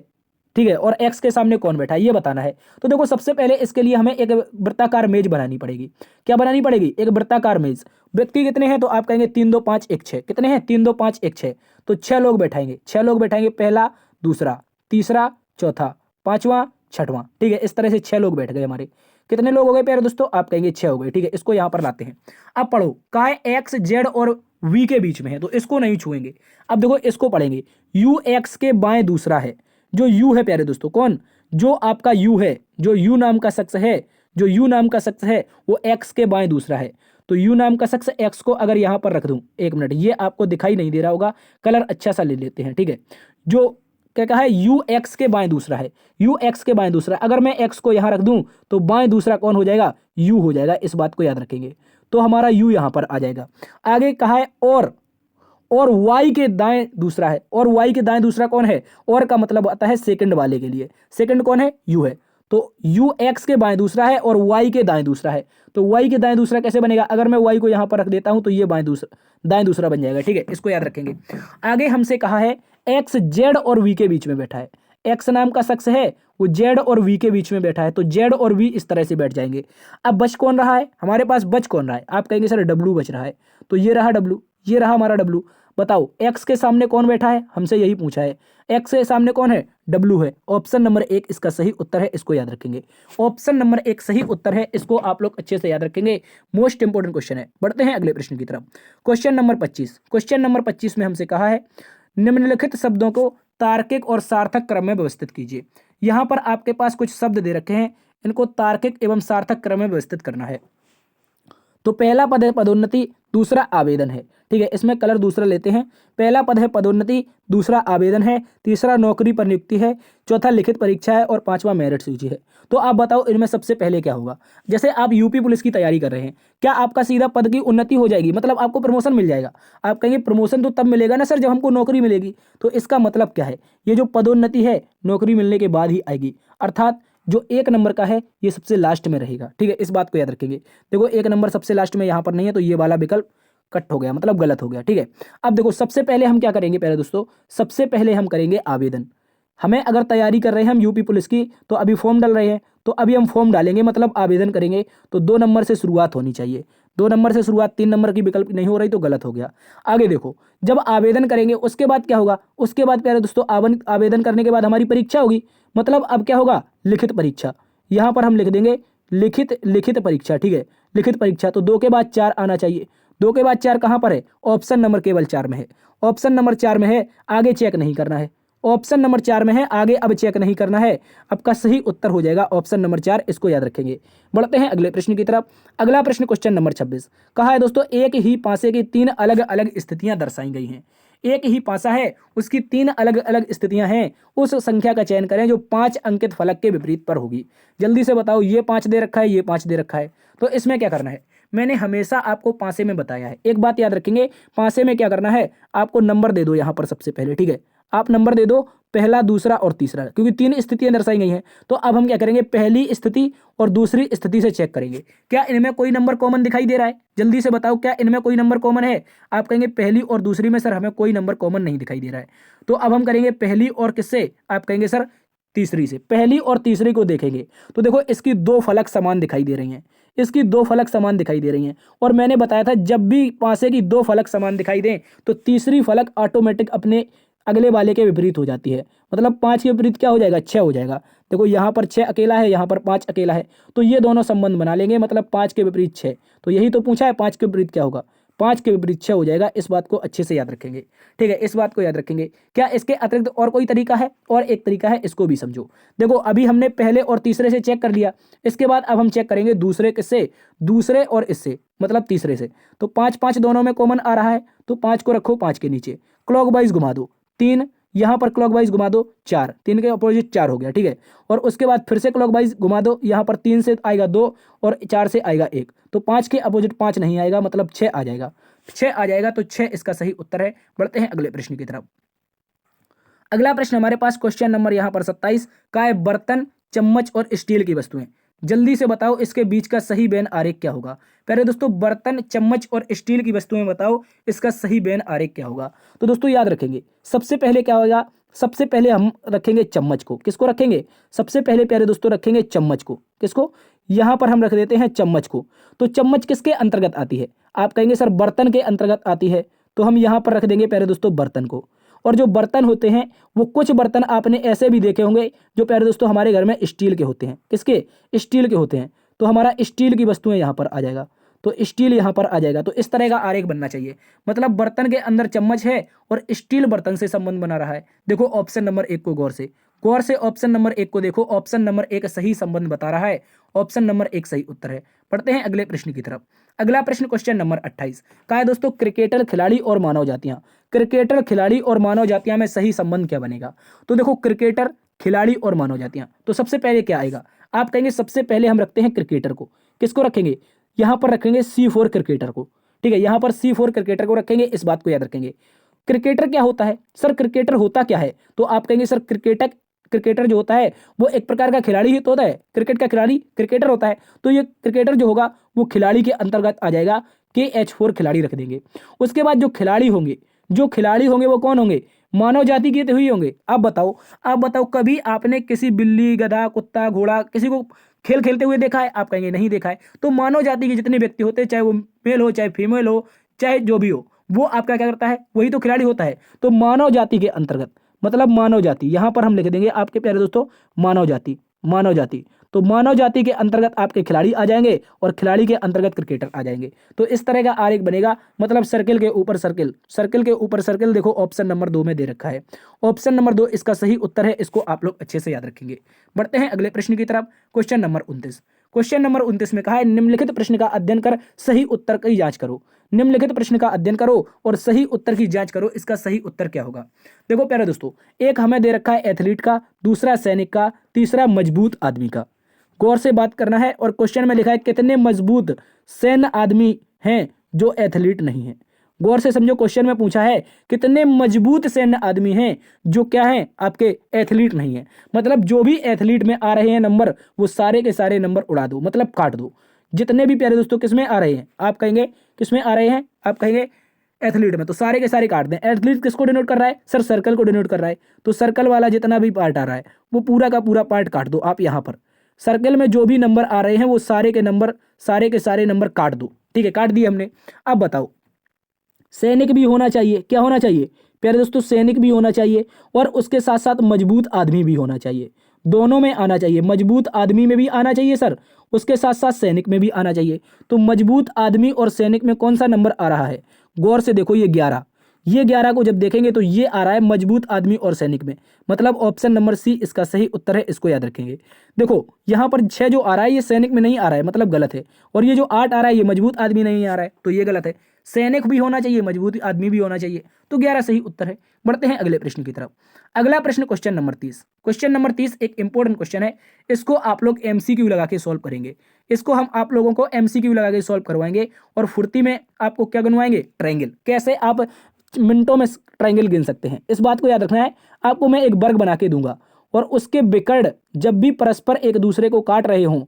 ठीक है, और X के सामने कौन बैठा है ये बताना है। तो देखो सबसे पहले इसके लिए हमें एक वृत्ताकार मेज बनानी पड़ेगी। क्या बनानी पड़ेगी? एक वृत्ताकार मेज। व्यक्ति कितने हैं? तो आप कहेंगे 3 2 5 1 6। कितने हैं? 3 2 5 1 6, तो 6 लोग बैठाएंगे, 6 लोग बैठाएंगे, पहला दूसरा तीसरा चौथा पांचवा छठवां, ठीक है, इस तरह से 6 लोग बैठ गए हमारे। कितने लोग हो गए प्यारे दोस्तों? आप कहेंगे 6 हो गए, ठीक है, इसको यहाँ पर लाते हैं। अब पढ़ो, कहा है X Z और V के बीच में है, तो इसको नहीं छुएंगे। अब देखो इसको पढ़ेंगे, U X के बाएं दूसरा है, जो U है प्यारे दोस्तों, कौन? जो आपका U है, जो U नाम का शख्स है, जो U नाम का शख्स है वो X के बाएं दूसरा है। तो U नाम का शख्स X को अगर यहाँ पर रख दूं, एक मिनट, ये आपको दिखाई नहीं दे रहा होगा, कलर अच्छा सा ले लेते हैं, ठीक है। जो क्या कहा है, U X के बाएं दूसरा है, U X के बाएं दूसरा, अगर मैं X को यहाँ रख दूं तो बाएं दूसरा कौन हो जाएगा? U हो जाएगा, इस बात को याद रखेंगे। तो हमारा U यहाँ पर आ जाएगा। आगे कहा है और Y के दाएं दूसरा है, और Y के दाएं दूसरा कौन है? और का मतलब आता है सेकंड वाले के लिए, सेकंड कौन है? U है। तो U X के बाएं दूसरा है और Y के दाएं दूसरा है। तो Y के दाएं दूसरा कैसे बनेगा? अगर मैं Y को यहाँ पर रख देता हूं तो ये दाएं दूसरा बन जाएगा, ठीक है, इसको याद रखेंगे। आगे हमसे कहा है X Z और V के बीच में बैठा है। X नाम का शख्स है, वो Z और V के बीच में बैठा है, तो Z और V इस तरह से बैठ जाएंगे। अब बच कौन रहा है हमारे पास? बच कौन रहा है? आप कहेंगे सर W बच रहा है, तो ये रहा W, ये रहा हमारा W। बताओ X के सामने कौन बैठा है? हमसे यही पूछा है, X के सामने कौन है? W है। ऑप्शन नंबर 1 इसका सही उत्तर है, इसको याद रखेंगे। ऑप्शन नंबर 1 सही उत्तर है, इसको आप लोग अच्छे से याद रखेंगे, मोस्ट इंपोर्टेंट क्वेश्चन है। बढ़ते हैं अगले प्रश्न की तरफ। Question number 25। क्वेश्चन नंबर 25 में हमसे कहा है निम्नलिखित शब्दों को तार्किक और सार्थक क्रम में व्यवस्थित कीजिए। यहाँ पर आपके पास कुछ शब्द दे रखे हैं, इनको तार्किक एवं सार्थक क्रम में व्यवस्थित करना है। तो पहला पद है पदोन्नति, दूसरा आवेदन है। ठीक है, इसमें कलर दूसरा लेते हैं। पहला पद है पदोन्नति, दूसरा आवेदन है, तीसरा नौकरी पर नियुक्ति है, चौथा लिखित परीक्षा है और पांचवा मेरिट सूची है। तो आप बताओ इनमें सबसे पहले क्या होगा। जैसे आप यूपी पुलिस की तैयारी कर रहे हैं, क्या आपका सीधा पद की उन्नति हो जाएगी, मतलब आपको प्रमोशन मिल जाएगा। आप कहेंगे प्रमोशन तो तब मिलेगा ना सर जब हमको नौकरी मिलेगी। तो इसका मतलब क्या है, ये जो पदोन्नति है नौकरी मिलने के बाद ही आएगी, अर्थात जो 1 नंबर का है ये सबसे लास्ट में रहेगा। ठीक है, इस बात को याद रखेंगे। देखो 1 नंबर सबसे लास्ट में यहाँ पर नहीं है, तो ये वाला विकल्प कट हो गया, मतलब गलत हो गया। ठीक है, अब देखो सबसे पहले हम क्या करेंगे, पहले दोस्तों सबसे पहले हम करेंगे आवेदन। हमें अगर तैयारी कर रहे हैं हम यूपी पुलिस की, तो अभी फॉर्म डाल रहे हैं, तो अभी हम फॉर्म डालेंगे मतलब आवेदन करेंगे, तो 2 नंबर से शुरुआत होनी चाहिए। 2 नंबर से शुरुआत, 3 नंबर की विकल्प नहीं हो रही तो गलत हो गया। आगे देखो, जब आवेदन करेंगे उसके बाद क्या होगा, उसके बाद प्यारे दोस्तों आवेदन करने के बाद हमारी परीक्षा होगी, मतलब अब क्या होगा, लिखित परीक्षा। यहाँ पर हम लिख देंगे लिखित परीक्षा। ठीक है, लिखित परीक्षा, तो 2 के बाद 4 आना चाहिए। 2 के बाद 4 कहाँ पर है, ऑप्शन नंबर केवल 4 में है। ऑप्शन नंबर 4 में है, आगे चेक नहीं करना है। ऑप्शन नंबर 4 में है, आगे अब चेक नहीं करना है। आपका सही उत्तर हो जाएगा ऑप्शन नंबर 4, इसको याद रखेंगे। बढ़ते हैं अगले प्रश्न की तरफ। अगला प्रश्न क्वेश्चन नंबर 26 कहा है दोस्तों, एक ही पासे की 3 अलग अलग स्थितियां दर्शाई गई हैं। एक ही पासा है, उसकी 3 अलग अलग स्थितियां हैं, उस संख्या का चयन करें जो 5 अंकित फलक के विपरीत पर होगी। जल्दी से बताओ, ये 5 दे रखा है, ये 5 दे रखा है, तो इसमें क्या करना है। मैंने हमेशा आपको पासे में बताया है, एक बात याद रखेंगे, पासे में क्या करना है, आपको नंबर दे दो यहाँ पर सबसे पहले। ठीक है, आप नंबर दे दो पहला, दूसरा और तीसरा, क्योंकि 3 स्थितियां दर्शाई गई हैं। तो अब हम क्या करेंगे, पहली स्थिति और दूसरी स्थिति से चेक करेंगे क्या इनमें कोई नंबर कॉमन दिखाई दे रहा है। जल्दी से बताओ, क्या इनमें कोई नंबर कॉमन है। आप कहेंगे पहली और दूसरी में सर हमें कोई नंबर कॉमन नहीं दिखाई दे रहा है। तो अब हम करेंगे पहली और किससे, आप कहेंगे सर तीसरी से। पहली और तीसरी को देखेंगे तो देखो इसकी 2 फलक समान दिखाई दे रही हैं, इसकी 2 फलक समान दिखाई दे रही हैं। और मैंने बताया था जब भी पासे की 2 फलक समान दिखाई दें तो तीसरी फलक ऑटोमेटिक अपने अगले वाले के विपरीत हो जाती है, मतलब 5 के विपरीत क्या हो जाएगा, 6 हो जाएगा। देखो यहाँ पर 6 अकेला है, यहाँ पर 5 अकेला है, तो ये दोनों संबंध बना लेंगे, मतलब 5 के विपरीत 6। तो यही तो पूछा है, 5 के विपरीत क्या होगा, 5 के विपरीत 6 हो जाएगा। इस बात को अच्छे से याद रखेंगे। ठीक है, इस बात को याद रखेंगे। क्या इसके अतिरिक्त और कोई तरीका है, और एक तरीका है, इसको भी समझो। देखो अभी हमने पहले और तीसरे से चेक कर लिया, इसके बाद अब हम चेक करेंगे दूसरे किससे, दूसरे और इससे, मतलब तीसरे से। तो 5 5 दोनों में कॉमन आ रहा है, तो 5 को रखो 5 के नीचे, क्लॉकवाइज घुमा दो, 3 यहाँ पर क्लॉकवाइज घुमा दो, 4, 3 के अपोजिट 4 हो गया। ठीक है, और उसके बाद फिर से क्लॉकवाइज घुमा दो, यहाँ पर 3 से आएगा 2 और 4 से आएगा 1, तो 5 के अपोजिट 5 नहीं आएगा, मतलब 6 आ जाएगा। 6 आ जाएगा, तो 6 इसका सही उत्तर है। बढ़ते हैं अगले प्रश्न की तरफ। अगला प्रश्न हमारे पास क्वेश्चन नंबर यहाँ पर 27 का है, बर्तन, चम्मच और स्टील की वस्तुएं। जल्दी से बताओ इसके बीच का सही बेन आरेख क्या होगा। पहले दोस्तों बर्तन, चम्मच और स्टील की वस्तुएं बताओ, इसका सही बेन आरेख क्या होगा। तो दोस्तों याद रखेंगे, सबसे पहले क्या होगा, सबसे पहले हम रखेंगे चम्मच को। किसको रखेंगे, सबसे पहले प्यारे दोस्तों रखेंगे चम्मच को। किसको, यहाँ पर हम रख देते हैं चम्मच को। तो चम्मच किसके अंतर्गत आती है, आप कहेंगे सर बर्तन के अंतर्गत आती है, तो हम यहाँ पर रख देंगे प्यारे दोस्तों बर्तन को। और जो बर्तन होते हैं वो कुछ बर्तन आपने ऐसे भी देखे होंगे जो प्यारे दोस्तों हमारे घर में स्टील के होते हैं। किसके, स्टील के होते हैं, तो हमारा स्टील की वस्तुएं यहाँ पर आ जाएगा, तो स्टील यहाँ पर आ जाएगा। तो इस तरह का आरेख बनना चाहिए, मतलब बर्तन के अंदर चम्मच है और स्टील बर्तन से संबंध बना रहा है। देखो ऑप्शन नंबर 1 को गौर से ऑप्शन नंबर 1 को देखो, ऑप्शन नंबर 1 सही संबंध बता रहा है, ऑप्शन नंबर 1 सही उत्तर है। पढ़ते हैं अगले प्रश्न की तरफ। अगला प्रश्न क्वेश्चन नंबर 28 का है दोस्तों, क्रिकेटर, खिलाड़ी और मानव जातियां। क्रिकेटर, खिलाड़ी और मानव जातियां में सही संबंध क्या बनेगा। तो देखो क्रिकेटर, खिलाड़ी और मानव जातियां, तो सबसे पहले क्या आएगा, आप कहेंगे सबसे पहले हम रखते हैं क्रिकेटर को। किसको रखेंगे, यहां पर रखेंगे C4 क्रिकेटर को। ठीक है, यहां पर C4 क्रिकेटर को रखेंगे, इस बात को याद रखेंगे। क्रिकेटर क्या होता है सर, क्रिकेटर होता क्या है, तो आप कहेंगे सर क्रिकेटर जो होता है वो एक प्रकार का खिलाड़ी ही तो होता है, क्रिकेट का खिलाड़ी क्रिकेटर होता है, तो ये क्रिकेटर जो होगा वो खिलाड़ी के अंतर्गत आ जाएगा, KH4 खिलाड़ी रख देंगे। उसके बाद जो खिलाड़ी होंगे वो कौन होंगे, मानव जाति के हुई होंगे। आप बताओ कभी आपने किसी बिल्ली, गधा, कुत्ता, घोड़ा किसी को खेल खेलते हुए देखा है, आप कहेंगे नहीं देखा है। तो मानव जाति के जितने व्यक्ति होते हैं, चाहे वो मेल हो चाहे फीमेल हो चाहे जो भी हो, वो आपका क्या करता है, वही तो खिलाड़ी होता है। तो मानव जाति के अंतर्गत, मतलब मानव जाति, यहां पर हम लिख देंगे आपके प्यारे दोस्तों मानव जाति। तो मानव जाति के अंतर्गत आपके खिलाड़ी आ जाएंगे और खिलाड़ी के अंतर्गत क्रिकेटर आ जाएंगे। तो इस तरह का आरेख बनेगा, मतलब सर्किल के ऊपर सर्किल। देखो ऑप्शन नंबर 2 में दे रखा है, ऑप्शन नंबर 2 इसका सही उत्तर है, इसको आप लोग अच्छे से याद रखेंगे। बढ़ते हैं अगले प्रश्न की तरफ, क्वेश्चन नंबर 29। क्वेश्चन नंबर 29 में कहा है निम्नलिखित प्रश्न का अध्ययन कर सही उत्तर की जांच करो। निम्नलिखित प्रश्न का अध्ययन करो और सही उत्तर की जांच करो। इसका सही उत्तर क्या होगा? देखो प्यारे दोस्तों, एक हमें दे रखा है एथलीट का, दूसरा सैनिक का, तीसरा मजबूत आदमी का। गौर से बात करना है। और क्वेश्चन में लिखा है कितने मजबूत सैन्य आदमी हैं जो एथलीट नहीं है। गौर से समझो, क्वेश्चन में पूछा है कितने मजबूत सैन्य आदमी हैं जो क्या हैं आपके एथलीट नहीं है। मतलब जो भी एथलीट में आ रहे हैं नंबर, वो सारे के सारे नंबर उड़ा दो, मतलब काट दो। जितने भी प्यारे दोस्तों किसमें आ रहे हैं, आप कहेंगे किसमें आ रहे हैं, आप कहेंगे एथलीट में, तो सारे के सारे काट दें। एथलीट किसको डिनोट कर रहा है सर? सर्कल को डिनोट कर रहा है। तो सर्कल वाला जितना भी पार्ट आ रहा है वो पूरा का पूरा पार्ट काट दो आप। यहाँ पर सर्कल में जो भी नंबर आ रहे हैं वो सारे के नंबर, सारे के सारे नंबर काट दो। ठीक है, काट दिए हमने। अब बताओ, सैनिक भी होना चाहिए। क्या होना चाहिए प्यारे दोस्तों? सैनिक भी होना चाहिए और उसके साथ साथ मजबूत आदमी भी होना चाहिए। दोनों में आना चाहिए। मजबूत आदमी में भी आना चाहिए सर, उसके साथ साथ सैनिक में भी आना चाहिए। तो मजबूत आदमी और सैनिक में कौन सा नंबर आ रहा है? गौर से देखो, ये 11। ये 11 को जब देखेंगे तो ये आ रहा है मजबूत आदमी और सैनिक में। मतलब ऑप्शन नंबर सी इसका सही उत्तर है। इसको याद रखेंगे। देखो यहाँ पर 6 जो आ रहा है ये सैनिक में नहीं आ रहा है, मतलब गलत है। और ये जो 8 आ रहा है ये मजबूत आदमी नहीं आ रहा है, तो ये गलत है। सैनिक भी होना चाहिए, मजबूत आदमी भी होना चाहिए। तो 11 सही उत्तर है। बढ़ते हैं अगले प्रश्न की तरफ। अगला प्रश्न क्वेश्चन नंबर 30। क्वेश्चन नंबर 30 एक इंपॉर्टेंट क्वेश्चन है। इसको आप लोग एमसीक्यू लगा के सॉल्व करेंगे। इसको हम आप लोगों को एमसीक्यू लगा के सॉल्व करवाएंगे और फुर्ती में आपको क्या गिनवाएंगे? ट्रायंगल। कैसे आप मिनटों में ट्रायंगल गिन सकते हैं, इस बात को याद रखना है। आपको मैं एक वर्ग बना के दूंगा और उसके विकर्ण जब भी परस्पर एक दूसरे को काट रहे हों,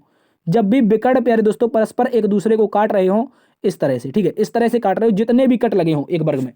जब भी विकर्ण प्यारे दोस्तों परस्पर एक दूसरे को काट रहे हों, इस तरह से, ठीक है, इस तरह से काट रहे हो, जितने भी कट लगे हों एक वर्ग में,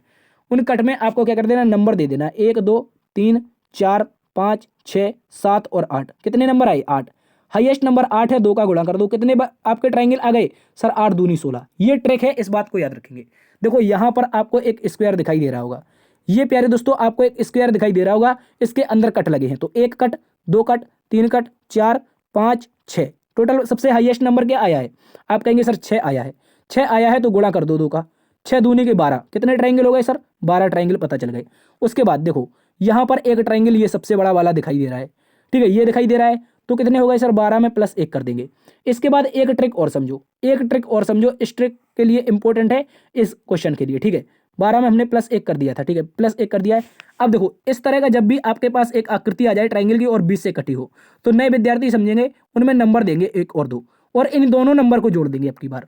उन कट में आपको क्या कर देना? नंबर दे देना। 1 2 3 4 5 6 7 और 8। कितने नंबर आए? 8। हाईएस्ट नंबर 8 है, 2 का गुणा कर दो। कितने आपके ट्रायंगल आ गए सर? 8 दूनी 16। ये ट्रिक है, इस बात को याद रखेंगे। देखो यहाँ पर आपको एक स्क्वायर दिखाई दे रहा होगा। ये प्यारे दोस्तों आपको एक स्क्वायर दिखाई दे रहा होगा, इसके अंदर कट लगे हैं। तो 1 कट, 2 कट, 3 कट, 4 5 6। टोटल सबसे हाईएस्ट नंबर क्या आया है? आप कहेंगे सर 6 आया है। 6 आया है तो गुणा कर दो 2 का। 6 दूनी के 12। कितने ट्रायंगल हो गए सर? 12 ट्रायंगल पता चल गए। उसके बाद देखो यहाँ पर एक ट्रायंगल ये सबसे बड़ा वाला दिखाई दे रहा है, ठीक है, ये दिखाई दे रहा है। तो कितने हो गए सर? 12 में प्लस 1 कर देंगे। इसके बाद एक ट्रिक और समझो, एक ट्रिक और समझो। इस ट्रिक के लिए इंपॉर्टेंट है इस क्वेश्चन के लिए, ठीक है। 12 में हमने प्लस 1 कर दिया था, ठीक है, प्लस 1 कर दिया है। अब देखो इस तरह का जब भी आपके पास एक आकृति आ जाए ट्रायंगल की और बीच से कटी हो, तो नए विद्यार्थी समझेंगे, उनमें नंबर देंगे 1 और 2 और इन दोनों नंबर को जोड़ देंगे। अब की बार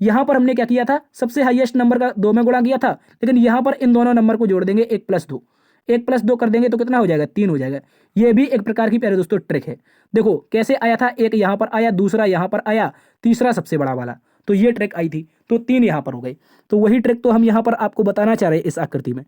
यहां पर हमने क्या किया था? सबसे हाईएस्ट नंबर का 2 में गुणा किया था, लेकिन यहां पर इन दोनों नंबर को जोड़ देंगे। 1 + 2, 1 + 2 कर देंगे तो कितना हो जाएगा? 3 हो जाएगा। यह भी एक प्रकार की प्यारे दोस्तों ट्रिक है। देखो कैसे आया था, एक यहां पर आया, दूसरा यहां पर आया, तीसरा सबसे बड़ा वाला, तो ये ट्रिक आई थी, तो 3 यहां पर हो गई। तो वही ट्रिक तो हम यहां पर आपको बताना चाह रहे हैं। इस आकृति में,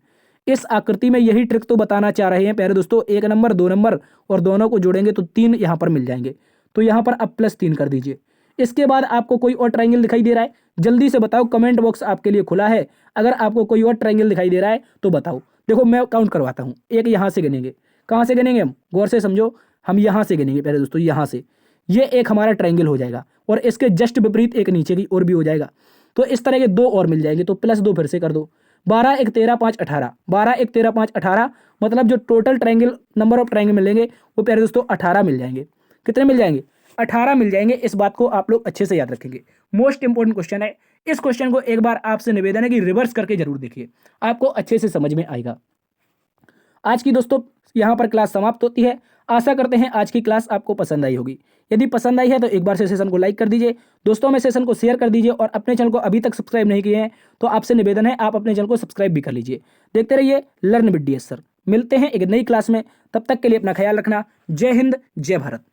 इस आकृति में यही ट्रिक तो बताना चाह रहे हैं प्यारे दोस्तों। 1 नंबर, 2 नंबर और दोनों को जोड़ेंगे तो 3 यहां पर मिल जाएंगे। तो यहां पर अब +3 कर दीजिए। इसके बाद आपको कोई और ट्रायंगल दिखाई दे रहा है? जल्दी से बताओ, कमेंट बॉक्स आपके लिए खुला है। अगर आपको कोई और ट्रायंगल दिखाई दे रहा है तो बताओ। देखो मैं काउंट करवाता हूँ। एक यहाँ से गिनेंगे। कहाँ से गिनेंगे हम? गौर से समझो, हम यहाँ से गिनेंगे प्यारे दोस्तों, यहाँ से। ये एक हमारा ट्रायंगल हो जाएगा और इसके जस्ट विपरीत एक नीचे की ओर भी हो जाएगा। तो इस तरह के 2 और मिल जाएंगे। तो +2 फिर से कर दो। 12 1 13 5 18, 12 1 13 5 18, मतलब जो total triangle number of triangle मिलेंगे वो प्यारे दोस्तों 18 मिल जाएंगे। कितने मिल जाएंगे? 18 मिल जाएंगे। इस बात को आप लोग अच्छे से याद रखेंगे। मोस्ट इंपोर्टेंट क्वेश्चन है। इस क्वेश्चन को एक बार आपसे निवेदन है कि रिवर्स करके जरूर देखिए, आपको अच्छे से समझ में आएगा। आज की दोस्तों यहाँ पर क्लास समाप्त होती है। आशा करते हैं आज की क्लास आपको पसंद आई होगी। यदि पसंद आई है तो एक बार से सेशन को लाइक कर दीजिए, दोस्तों में सेशन को शेयर कर दीजिए और अपने चैनल को अभी तक सब्सक्राइब नहीं किए हैं तो आपसे निवेदन है आप अपने चैनल को सब्सक्राइब भी कर लीजिए। देखते रहिए लर्न विद DS सर। मिलते हैं एक नई क्लास में, तब तक के लिए अपना ख्याल रखना। जय हिंद, जय भारत।